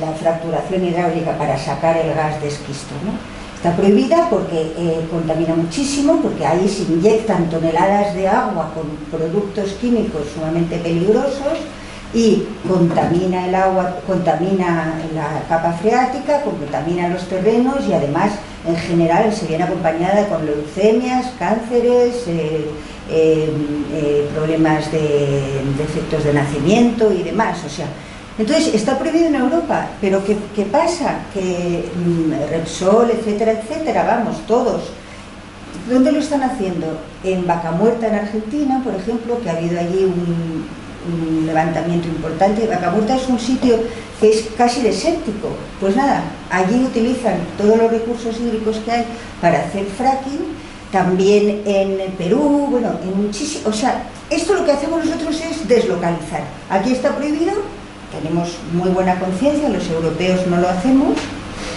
la fracturación hidráulica para sacar el gas de esquisto, ¿no? Está prohibida porque contamina muchísimo, porque ahí se inyectan toneladas de agua con productos químicos sumamente peligrosos y contamina el agua, contamina la capa freática, contamina los terrenos y además en general se viene acompañada con leucemias, cánceres, problemas de defectos de nacimiento y demás. O sea, entonces está prohibido en Europa, pero ¿qué pasa? Que Repsol, etcétera, etcétera, vamos, todos. ¿Dónde lo están haciendo? En Vaca Muerta, en Argentina, por ejemplo, que ha habido allí un levantamiento importante. Vaca Muerta es un sitio que es casi desértico. Pues nada, allí utilizan todos los recursos hídricos que hay para hacer fracking. También en Perú, bueno, en muchísimo. O sea, esto lo que hacemos nosotros es deslocalizar. Aquí está prohibido, tenemos muy buena conciencia, los europeos no lo hacemos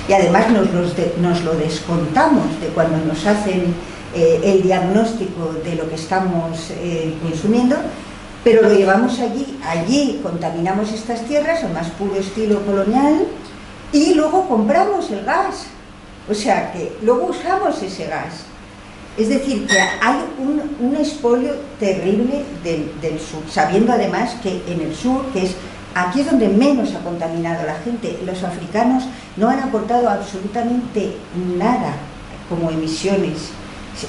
y además nos lo descontamos de cuando nos hacen el diagnóstico de lo que estamos consumiendo. Pero lo llevamos allí contaminamos estas tierras al más puro estilo colonial y luego compramos el gas, o sea que luego usamos ese gas. Es decir, que hay un expolio terrible del sur, sabiendo además que en el sur, que es aquí es donde menos ha contaminado la gente, los africanos no han aportado absolutamente nada como emisiones.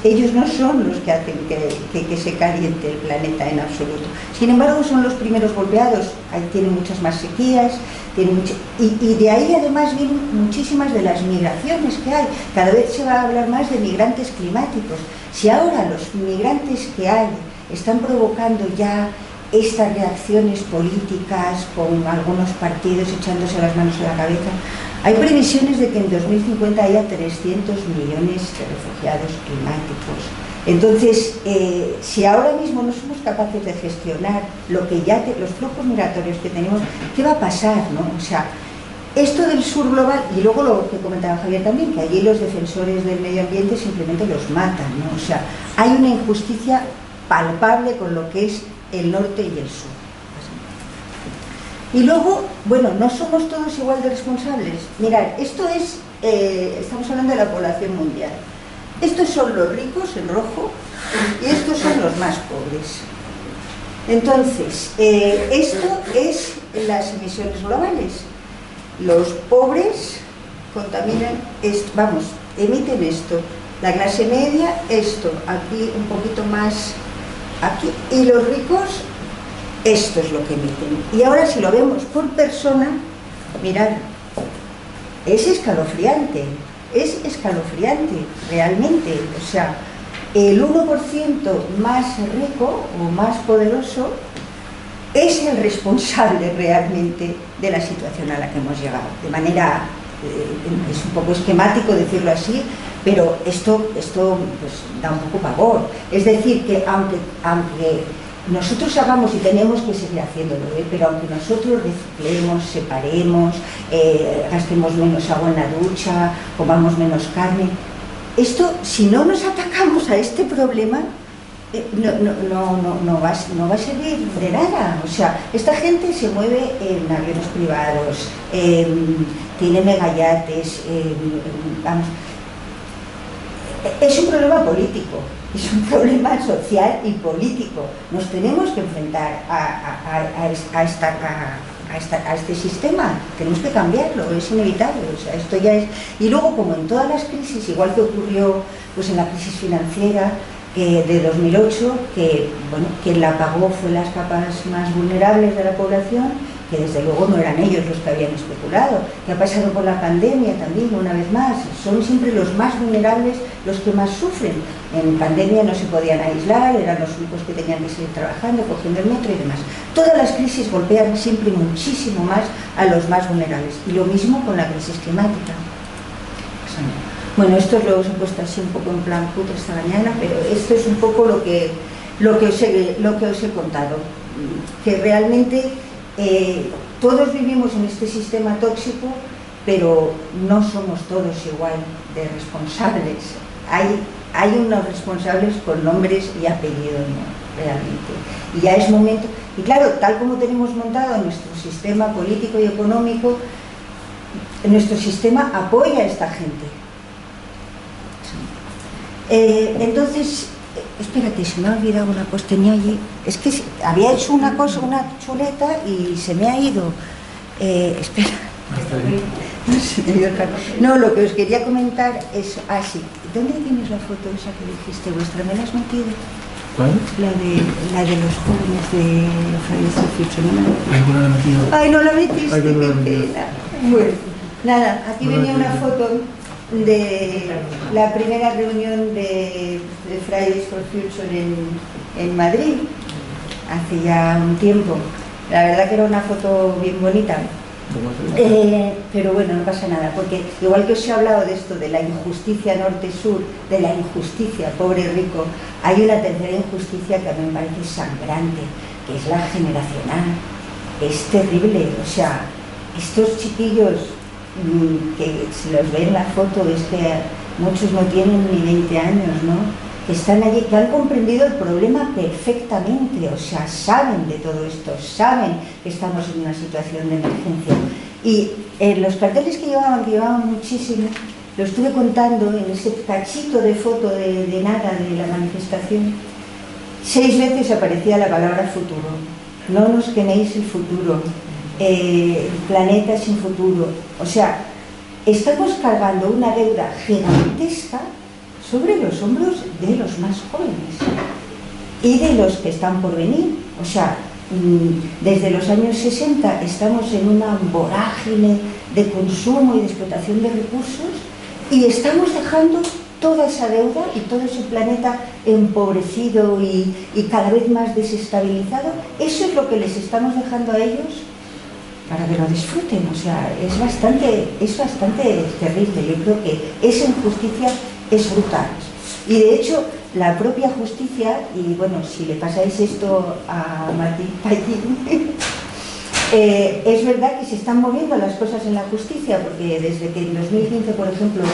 Ellos no son los que hacen que se caliente el planeta en absoluto. Sin embargo, son los primeros golpeados. Ahí tienen muchas más sequías, y de ahí además vienen muchísimas de las migraciones que hay. Cada vez se va a hablar más de migrantes climáticos. Si ahora los migrantes que hay están provocando ya estas reacciones políticas con algunos partidos echándose las manos a la cabeza, hay previsiones de que en 2050 haya 300 millones de refugiados climáticos. Entonces, si ahora mismo no somos capaces de gestionar los flujos migratorios que tenemos, ¿qué va a pasar, no? O sea, esto del sur global, y luego lo que comentaba Javier también, que allí los defensores del medio ambiente simplemente los matan, ¿no? O sea, hay una injusticia palpable con lo que es el norte y el sur. Y luego, bueno, no somos todos igual de responsables. Mirad, esto es, estamos hablando de la población mundial. Estos son los ricos, en rojo, y estos son los más pobres. Entonces, esto es las emisiones globales. Los pobres contaminan, emiten esto. La clase media, esto, aquí un poquito más, aquí, y los ricos, esto es lo que emiten. Y ahora si lo vemos por persona, mirad, es escalofriante realmente. O sea, el 1% más rico o más poderoso es el responsable realmente de la situación a la que hemos llegado. De manera, es un poco esquemático decirlo así, pero esto pues, da un poco pavor. Es decir, que aunque nosotros hagamos, y tenemos que seguir haciéndolo, pero aunque nosotros reciclemos, separemos, gastemos menos agua en la ducha, comamos menos carne, esto, si no nos atacamos a este problema, no va a servir de nada. O sea, esta gente se mueve en aviones privados, tiene megayates, vamos. Es un problema político, es un problema social y político. Nos tenemos que enfrentar a este sistema, tenemos que cambiarlo, es inevitable. O sea, esto ya es. Y luego, como en todas las crisis, igual que ocurrió pues en la crisis financiera de 2008, que bueno, quien la pagó fue las capas más vulnerables de la población, que desde luego no eran ellos los que habían especulado, que ha pasado por la pandemia también, una vez más, son siempre los más vulnerables los que más sufren. En pandemia no se podían aislar, eran los únicos que tenían que seguir trabajando, cogiendo el metro y demás. Todas las crisis golpean siempre muchísimo más a los más vulnerables, y lo mismo con la crisis climática. Bueno, esto lo os he puesto así un poco en plan puto esta mañana, pero esto es un poco lo que os he contado, que realmente todos vivimos en este sistema tóxico, pero no somos todos igual de responsables. Hay unos responsables con nombres y apellidos, ¿no? Realmente. Y ya es momento, y claro, tal como tenemos montado nuestro sistema político y económico, nuestro sistema apoya a esta gente. Entonces, espérate, se me ha olvidado una cosa, tenía allí, es que había hecho una cosa, una chuleta y se me ha ido. Espera. No, lo que os quería comentar es así. ¿Dónde tienes la foto esa que dijiste vuestra? ¿Me la has metido? ¿Cuál? La de los jóvenes de Fridays for Future. ¿No la he metido? Ay, no la metiste, Ay, que no la he qué metido. pena. Bueno, nada, aquí venía una foto de la primera reunión de Fridays for Future en Madrid, hace ya un tiempo. La verdad que era una foto bien bonita. Pero bueno, no pasa nada, porque igual que os he hablado de esto, de la injusticia norte-sur, de la injusticia pobre-rico, hay una tercera injusticia que a mí me parece sangrante, que es la generacional. Es terrible, o sea, estos chiquillos que si los ve en la foto, es que muchos no tienen ni 20 años, ¿no? Que están allí, que han comprendido el problema perfectamente, o sea, saben de todo esto, saben que estamos en una situación de emergencia. Y los carteles que llevaban muchísimo, lo estuve contando en ese cachito de foto de nada de la manifestación, 6 veces aparecía la palabra futuro. No nos queméis el futuro, el planeta sin futuro. O sea, estamos cargando una deuda gigantesca sobre los hombros de los más jóvenes y de los que están por venir. O sea, desde los años 60 estamos en una vorágine de consumo y de explotación de recursos y estamos dejando toda esa deuda y todo ese planeta empobrecido y cada vez más desestabilizado. Eso es lo que les estamos dejando a ellos para que lo disfruten. O sea, es bastante terrible. Yo creo que esa injusticia es brutal. Y de hecho, la propia justicia, y bueno, si le pasáis esto a Martín Pallín, es verdad que se están moviendo las cosas en la justicia, porque desde que en 2015, por ejemplo,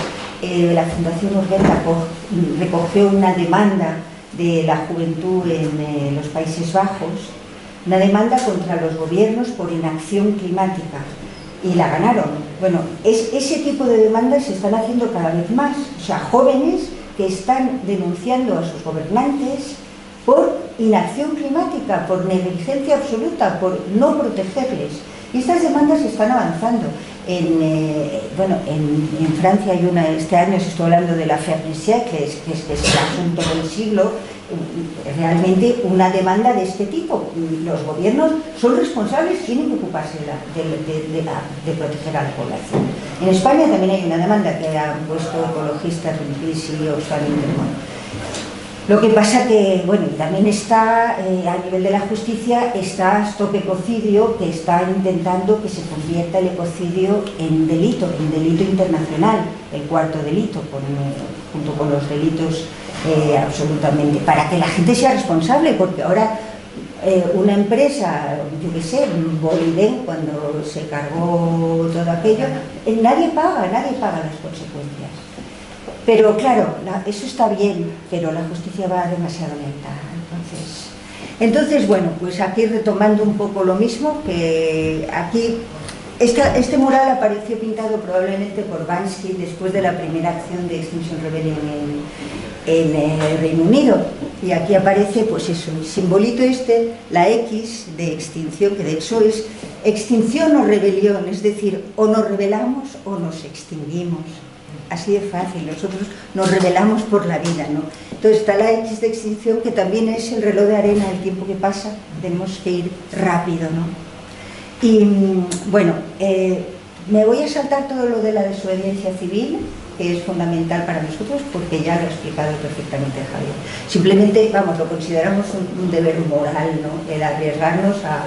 la Fundación Urgenda recogió una demanda de la juventud en los Países Bajos, una demanda contra los gobiernos por inacción climática, y la ganaron. Bueno, ese tipo de demandas se están haciendo cada vez más. O sea, jóvenes que están denunciando a sus gobernantes por inacción climática, por negligencia absoluta, por no protegerles. Y estas demandas están avanzando. En Francia hay una, este año se está hablando de la Fernissia, que es el asunto del siglo, realmente una demanda de este tipo. Los gobiernos son responsables, tienen que ocuparse de proteger a la población. En España también hay una demanda que han puesto ecologistas, Greenpeace y Oxfam Intermón. Lo que pasa que, bueno, también está, a nivel de la justicia, está Stop Ecocidio, que está intentando que se convierta el ecocidio en delito internacional, el cuarto delito, junto con los delitos absolutamente, para que la gente sea responsable, porque ahora una empresa, yo qué sé, Boliden, cuando se cargó todo aquello, nadie paga las consecuencias. Pero claro, eso está bien, pero la justicia va demasiado lenta. Entonces, bueno, pues aquí retomando un poco lo mismo, que aquí este mural apareció pintado probablemente por Banksy después de la primera acción de Extinction Rebellion en el Reino Unido. Y aquí aparece, pues eso, el simbolito la X de extinción, que de hecho es extinción o rebelión, es decir, o nos rebelamos o nos extinguimos. Así de fácil, nosotros nos rebelamos por la vida, ¿no? Entonces está la X de extinción, que también es el reloj de arena, el tiempo que pasa, tenemos que ir rápido, ¿no? Y bueno, me voy a saltar todo lo de la desobediencia civil, que es fundamental para nosotros, porque ya lo ha explicado perfectamente Javier. Simplemente, vamos, lo consideramos un deber moral, ¿no? El arriesgarnos a,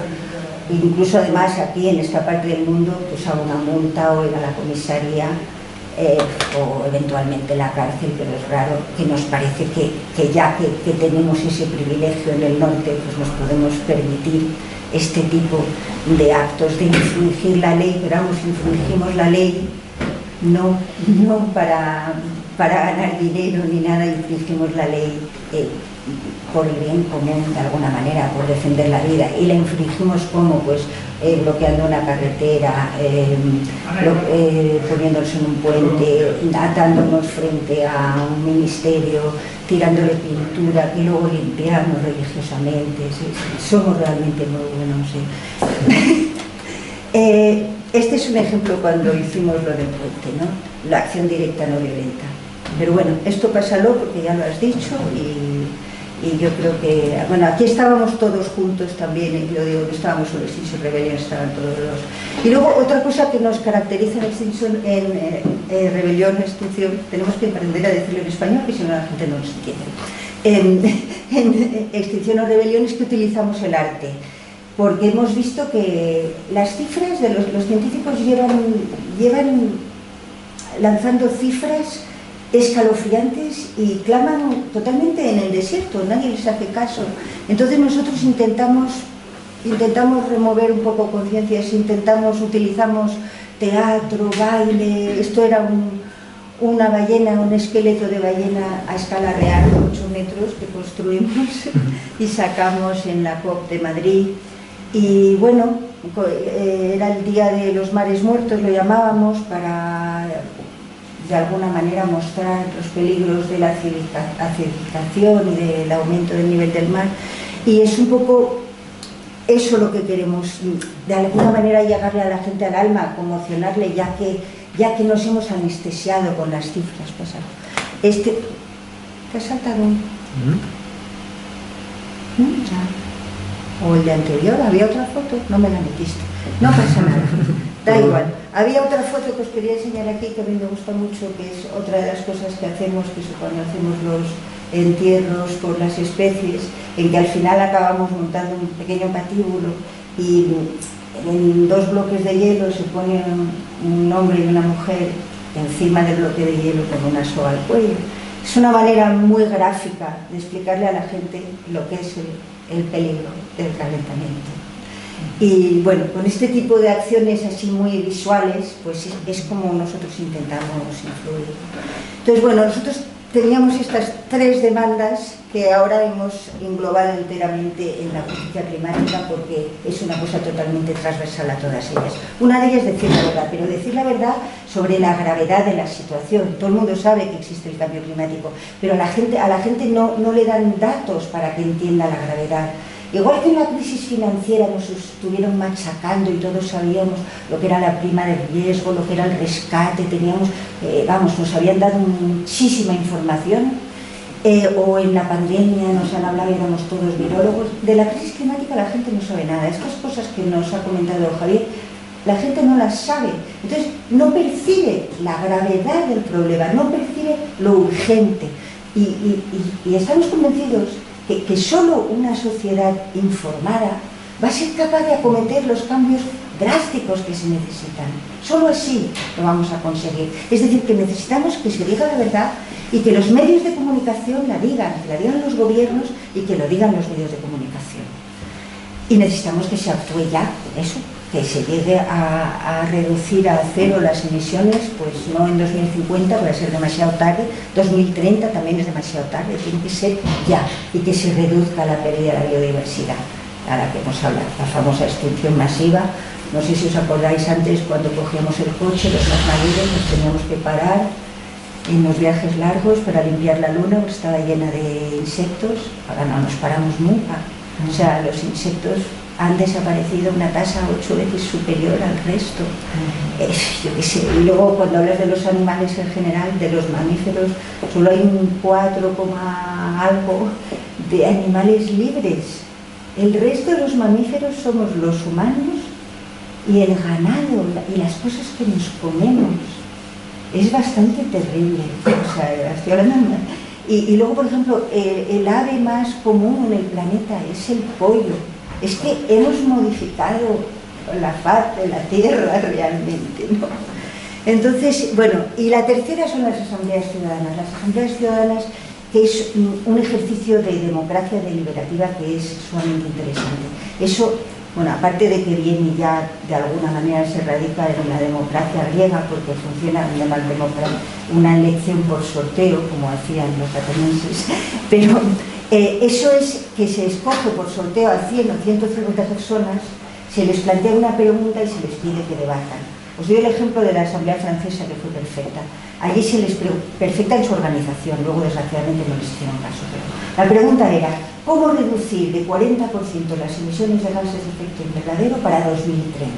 incluso además aquí en esta parte del mundo, pues a una multa o ir a la comisaría, o eventualmente la cárcel, pero es raro, que nos parece que ya que tenemos ese privilegio en el norte, pues nos podemos permitir este tipo de actos de infringir la ley, pero vamos, infringimos la ley no para ganar dinero ni nada, infringimos la ley por el bien común, de alguna manera, por defender la vida. Y la infringimos como, pues, bloqueando una carretera, poniéndose en un puente, atándonos frente a un ministerio, tirándole pintura y luego limpiarnos religiosamente. Sí, somos realmente muy buenos, sí. Este es un ejemplo cuando hicimos lo del puente, ¿no? La acción directa no violenta. Pero bueno, esto pásalo porque ya lo has dicho y yo creo que, bueno, aquí estábamos todos juntos también, y yo digo, no estábamos solo Extinction Rebellion, estaban todos los... Y luego otra cosa que nos caracteriza en Rebelión, Extinción, tenemos que aprender a decirlo en español, que si no la gente no nos entiende. En Extinción o Rebelión es que utilizamos el arte, porque hemos visto que las cifras de los científicos llevan lanzando cifras escalofriantes y claman totalmente en el desierto, nadie les hace caso. Entonces nosotros intentamos remover un poco conciencias, utilizamos teatro, baile. Esto era una ballena, un esqueleto de ballena a escala real de 8 metros que construimos y sacamos en la COP de Madrid. Y bueno, era el Día de los Mares Muertos, lo llamábamos, para de alguna manera mostrar los peligros de la acidificación y del aumento del nivel del mar. Y es un poco eso lo que queremos, de alguna manera llegarle a la gente al alma, conmocionarle, ya que nos hemos anestesiado con las cifras. ¿Te ha saltado? O el de anterior, había otra foto, no me la metiste. No pasa nada, da igual. Había otra foto que os quería enseñar aquí, que a mí me gusta mucho, que es otra de las cosas que hacemos, que es cuando hacemos los entierros con las especies, en que al final acabamos montando un pequeño patíbulo y en 2 bloques de hielo se pone un hombre y una mujer encima del bloque de hielo con una soga al cuello. Es una manera muy gráfica de explicarle a la gente lo que es el peligro del calentamiento. Y bueno, con este tipo de acciones así muy visuales, pues es como nosotros intentamos influir. Entonces, bueno, nosotros teníamos estas 3 demandas que ahora hemos englobado enteramente en la justicia climática, porque es una cosa totalmente transversal a todas ellas. Una de ellas es decir la verdad, pero decir la verdad sobre la gravedad de la situación. Todo el mundo sabe que existe el cambio climático, pero a la gente no le dan datos para que entienda la gravedad. Igual que en la crisis financiera nos estuvieron machacando y todos sabíamos lo que era la prima de riesgo, lo que era el rescate, teníamos, nos habían dado muchísima información, o en la pandemia nos han hablado y éramos todos virólogos. De la crisis climática la gente no sabe nada. Estas cosas que nos ha comentado Javier, la gente no las sabe. Entonces no percibe la gravedad del problema, no percibe lo urgente. Y estamos convencidos que solo una sociedad informada va a ser capaz de acometer los cambios drásticos que se necesitan. Solo así lo vamos a conseguir. Es decir, que necesitamos que se diga la verdad y que los medios de comunicación la digan, que la digan los gobiernos y que lo digan los medios de comunicación. y necesitamos que se actúe ya, eso, que se llegue a reducir a cero las emisiones, pues no en 2050, va a ser demasiado tarde, 2030 también es demasiado tarde, tiene que ser ya, y que se reduzca la pérdida de la biodiversidad, a la que hemos hablado, la famosa extinción masiva. No sé si os acordáis antes, cuando cogíamos el coche, los más mayores, nos teníamos que parar en los viajes largos para limpiar la luna, porque estaba llena de insectos. Ahora no nos paramos nunca. O sea, los insectos han desaparecido a una tasa 8 veces superior al resto. Yo qué sé. Y luego, cuando hablas de los animales en general, de los mamíferos, solo hay un 4, algo de animales libres. El resto de los mamíferos somos los humanos y el ganado y las cosas que nos comemos. Es bastante terrible. O sea, estoy hablando. Y luego, por ejemplo, el ave más común en el planeta es el pollo. Es que hemos modificado la faz de la Tierra realmente, ¿no? Entonces, bueno, y la tercera son las asambleas ciudadanas. Las asambleas ciudadanas, que es un ejercicio de democracia deliberativa que es sumamente interesante. Eso, bueno, aparte de que viene ya de alguna manera se radica en la democracia griega, porque funciona una elección por sorteo, como hacían los atenienses, pero eso es que se escoge por sorteo a 100 o 150 personas, se les plantea una pregunta y se les pide que debatan. Os doy el ejemplo de la Asamblea Francesa, que fue perfecta. Allí se les perfecta en su organización, luego desgraciadamente no les hicieron caso. Pero la pregunta era, ¿cómo reducir de 40% las emisiones de gases de efecto invernadero para 2030?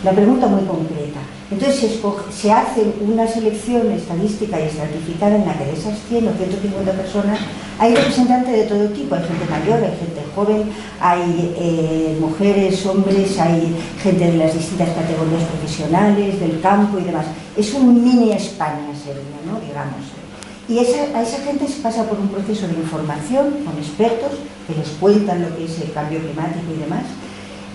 La pregunta muy concreta. Entonces se hace una selección estadística y estratificada en la que de esas 100 o 150 personas hay representantes de todo tipo, hay gente mayor, hay gente joven, hay mujeres, hombres, hay gente de las distintas categorías profesionales, del campo y demás. Es un mini España sería, ¿no? Digamos. Y a esa gente se pasa por un proceso de información con expertos que les cuentan lo que es el cambio climático y demás,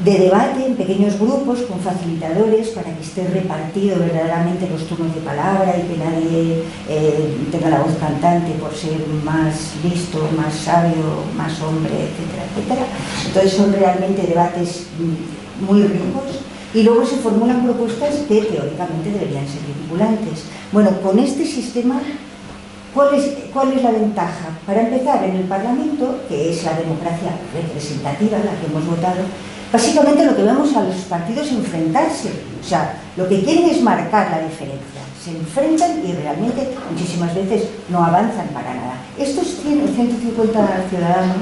de debate en pequeños grupos con facilitadores para que esté repartido verdaderamente los turnos de palabra y que nadie tenga la voz cantante por ser más listo, más sabio, más hombre, etcétera, etcétera. Entonces son realmente debates muy ricos y luego se formulan propuestas que teóricamente deberían ser vinculantes. Bueno, con este sistema, ¿cuál es la ventaja? Para empezar, en el Parlamento, que es la democracia representativa, la que hemos votado, básicamente lo que vemos a los partidos enfrentarse, o sea, lo que quieren es marcar la diferencia, se enfrentan y realmente muchísimas veces no avanzan para nada. Estos 100 o 150 ciudadanos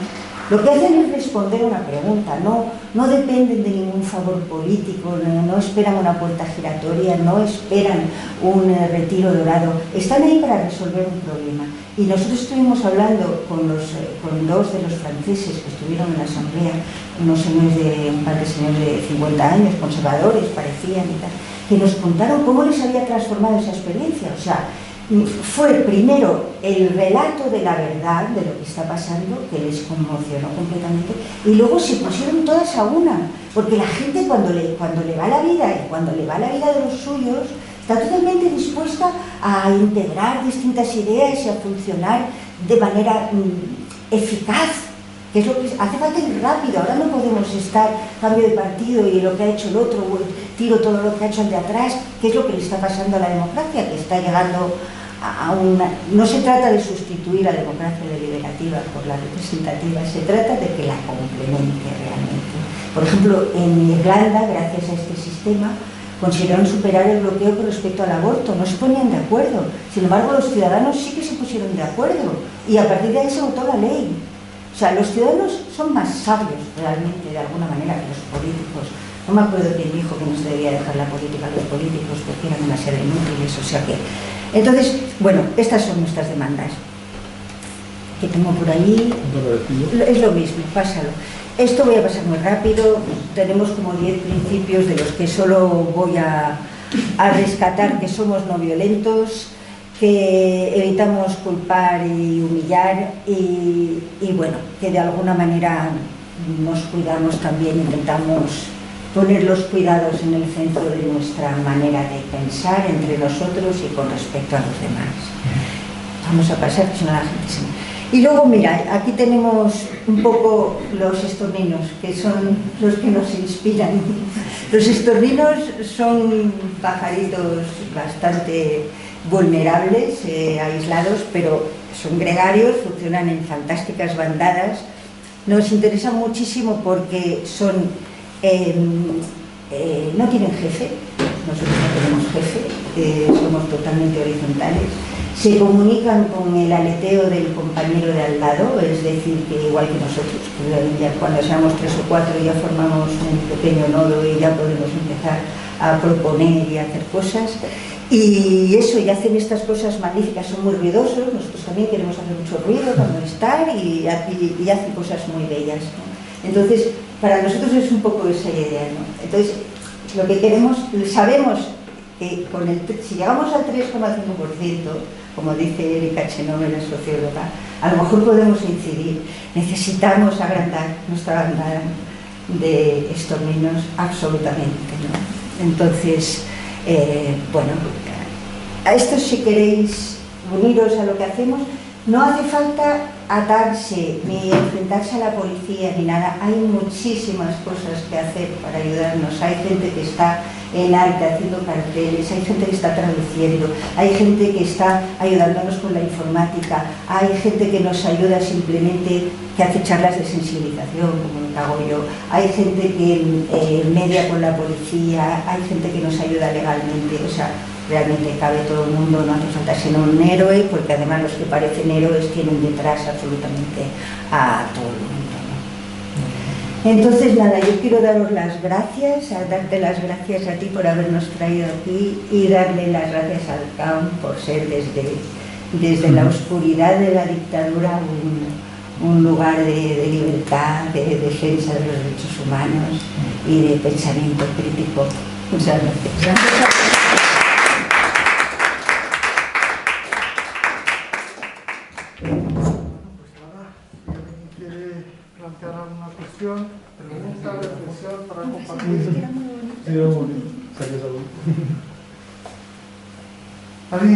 lo que hacen es responder a una pregunta, no dependen de ningún favor político, no esperan una puerta giratoria, no esperan un retiro dorado, están ahí para resolver un problema. Y nosotros estuvimos hablando con dos de los franceses que estuvieron en la asamblea, un par de señores de 50 años, conservadores parecían y tal, que nos contaron cómo les había transformado esa experiencia. O sea, fue primero el relato de la verdad de lo que está pasando, que les conmocionó completamente, y luego se pusieron todas a una, porque la gente cuando le va la vida y cuando le va la vida de los suyos, está totalmente dispuesta a integrar distintas ideas y a funcionar de manera eficaz, que es lo que hace falta ir rápido. Ahora no podemos estar cambio de partido y lo que ha hecho el otro, tiro todo lo que ha hecho el de atrás, que es lo que le está pasando a la democracia, que está llegando a una... No se trata de sustituir a la democracia deliberativa por la representativa, se trata de que la complemente realmente. Por ejemplo, en Irlanda, gracias a este sistema, consiguieron superar el bloqueo con respecto al aborto, no se ponían de acuerdo. Sin embargo, los ciudadanos sí que se pusieron de acuerdo y a partir de ahí se votó la ley. O sea, los ciudadanos son más sabios realmente, de alguna manera, que los políticos. No me acuerdo quién dijo que no se debía dejar la política a los políticos porque eran demasiado inútiles, o sea que... Entonces, bueno, estas son nuestras demandas. Que tengo por ahí... Es lo mismo, pásalo. Esto voy a pasar muy rápido, tenemos como 10 principios de los que solo voy a rescatar que somos no violentos, que evitamos culpar y humillar y bueno, que de alguna manera nos cuidamos también, intentamos poner los cuidados en el centro de nuestra manera de pensar entre nosotros y con respecto a los demás. Vamos a pasar, que si no la gente se... Y luego, mira, aquí tenemos un poco los estorninos, que son los que nos inspiran. Los estorninos son pajaritos bastante vulnerables, aislados, pero son gregarios, funcionan en fantásticas bandadas. Nos interesan muchísimo porque son, no tienen jefe, nosotros no tenemos jefe, somos totalmente horizontales. Se comunican con el aleteo del compañero de al lado, es decir, que igual que nosotros, que ya cuando seamos 3 o 4 ya formamos un pequeño nodo y ya podemos empezar a proponer y a hacer cosas. Y eso, y hacen estas cosas magníficas, son muy ruidosos, nosotros también queremos hacer mucho ruido para molestar y hacen cosas muy bellas, ¿no? Entonces, para nosotros es un poco esa idea, ¿no? Entonces, lo que queremos, sabemos que si llegamos al 3,5%, como dice Erika Chenove, la socióloga, a lo mejor podemos incidir. Necesitamos agrandar nuestra bandada de estorninos absolutamente, ¿no? Entonces, bueno, a esto, si queréis uniros a lo que hacemos, no hace falta atarse ni enfrentarse a la policía ni nada. Hay muchísimas cosas que hacer para ayudarnos. Hay gente que está en arte haciendo carteles, hay gente que está traduciendo, hay gente que está ayudándonos con la informática, hay gente que nos ayuda simplemente, que hace charlas de sensibilización, como lo que hago yo, hay gente que media con la policía, hay gente que nos ayuda legalmente, o sea, realmente cabe todo el mundo, no hace falta ser un héroe, porque además los que parecen héroes tienen detrás absolutamente a todo el mundo, ¿no? Entonces, nada, yo quiero daros las gracias, darte las gracias a ti por habernos traído aquí y darle las gracias al CAM por ser desde la oscuridad de la dictadura un lugar de libertad, de defensa de los derechos humanos y de pensamiento crítico. Muchas gracias. Plantear alguna cuestión, pregunta, reflexión para compartir. ¿Alguien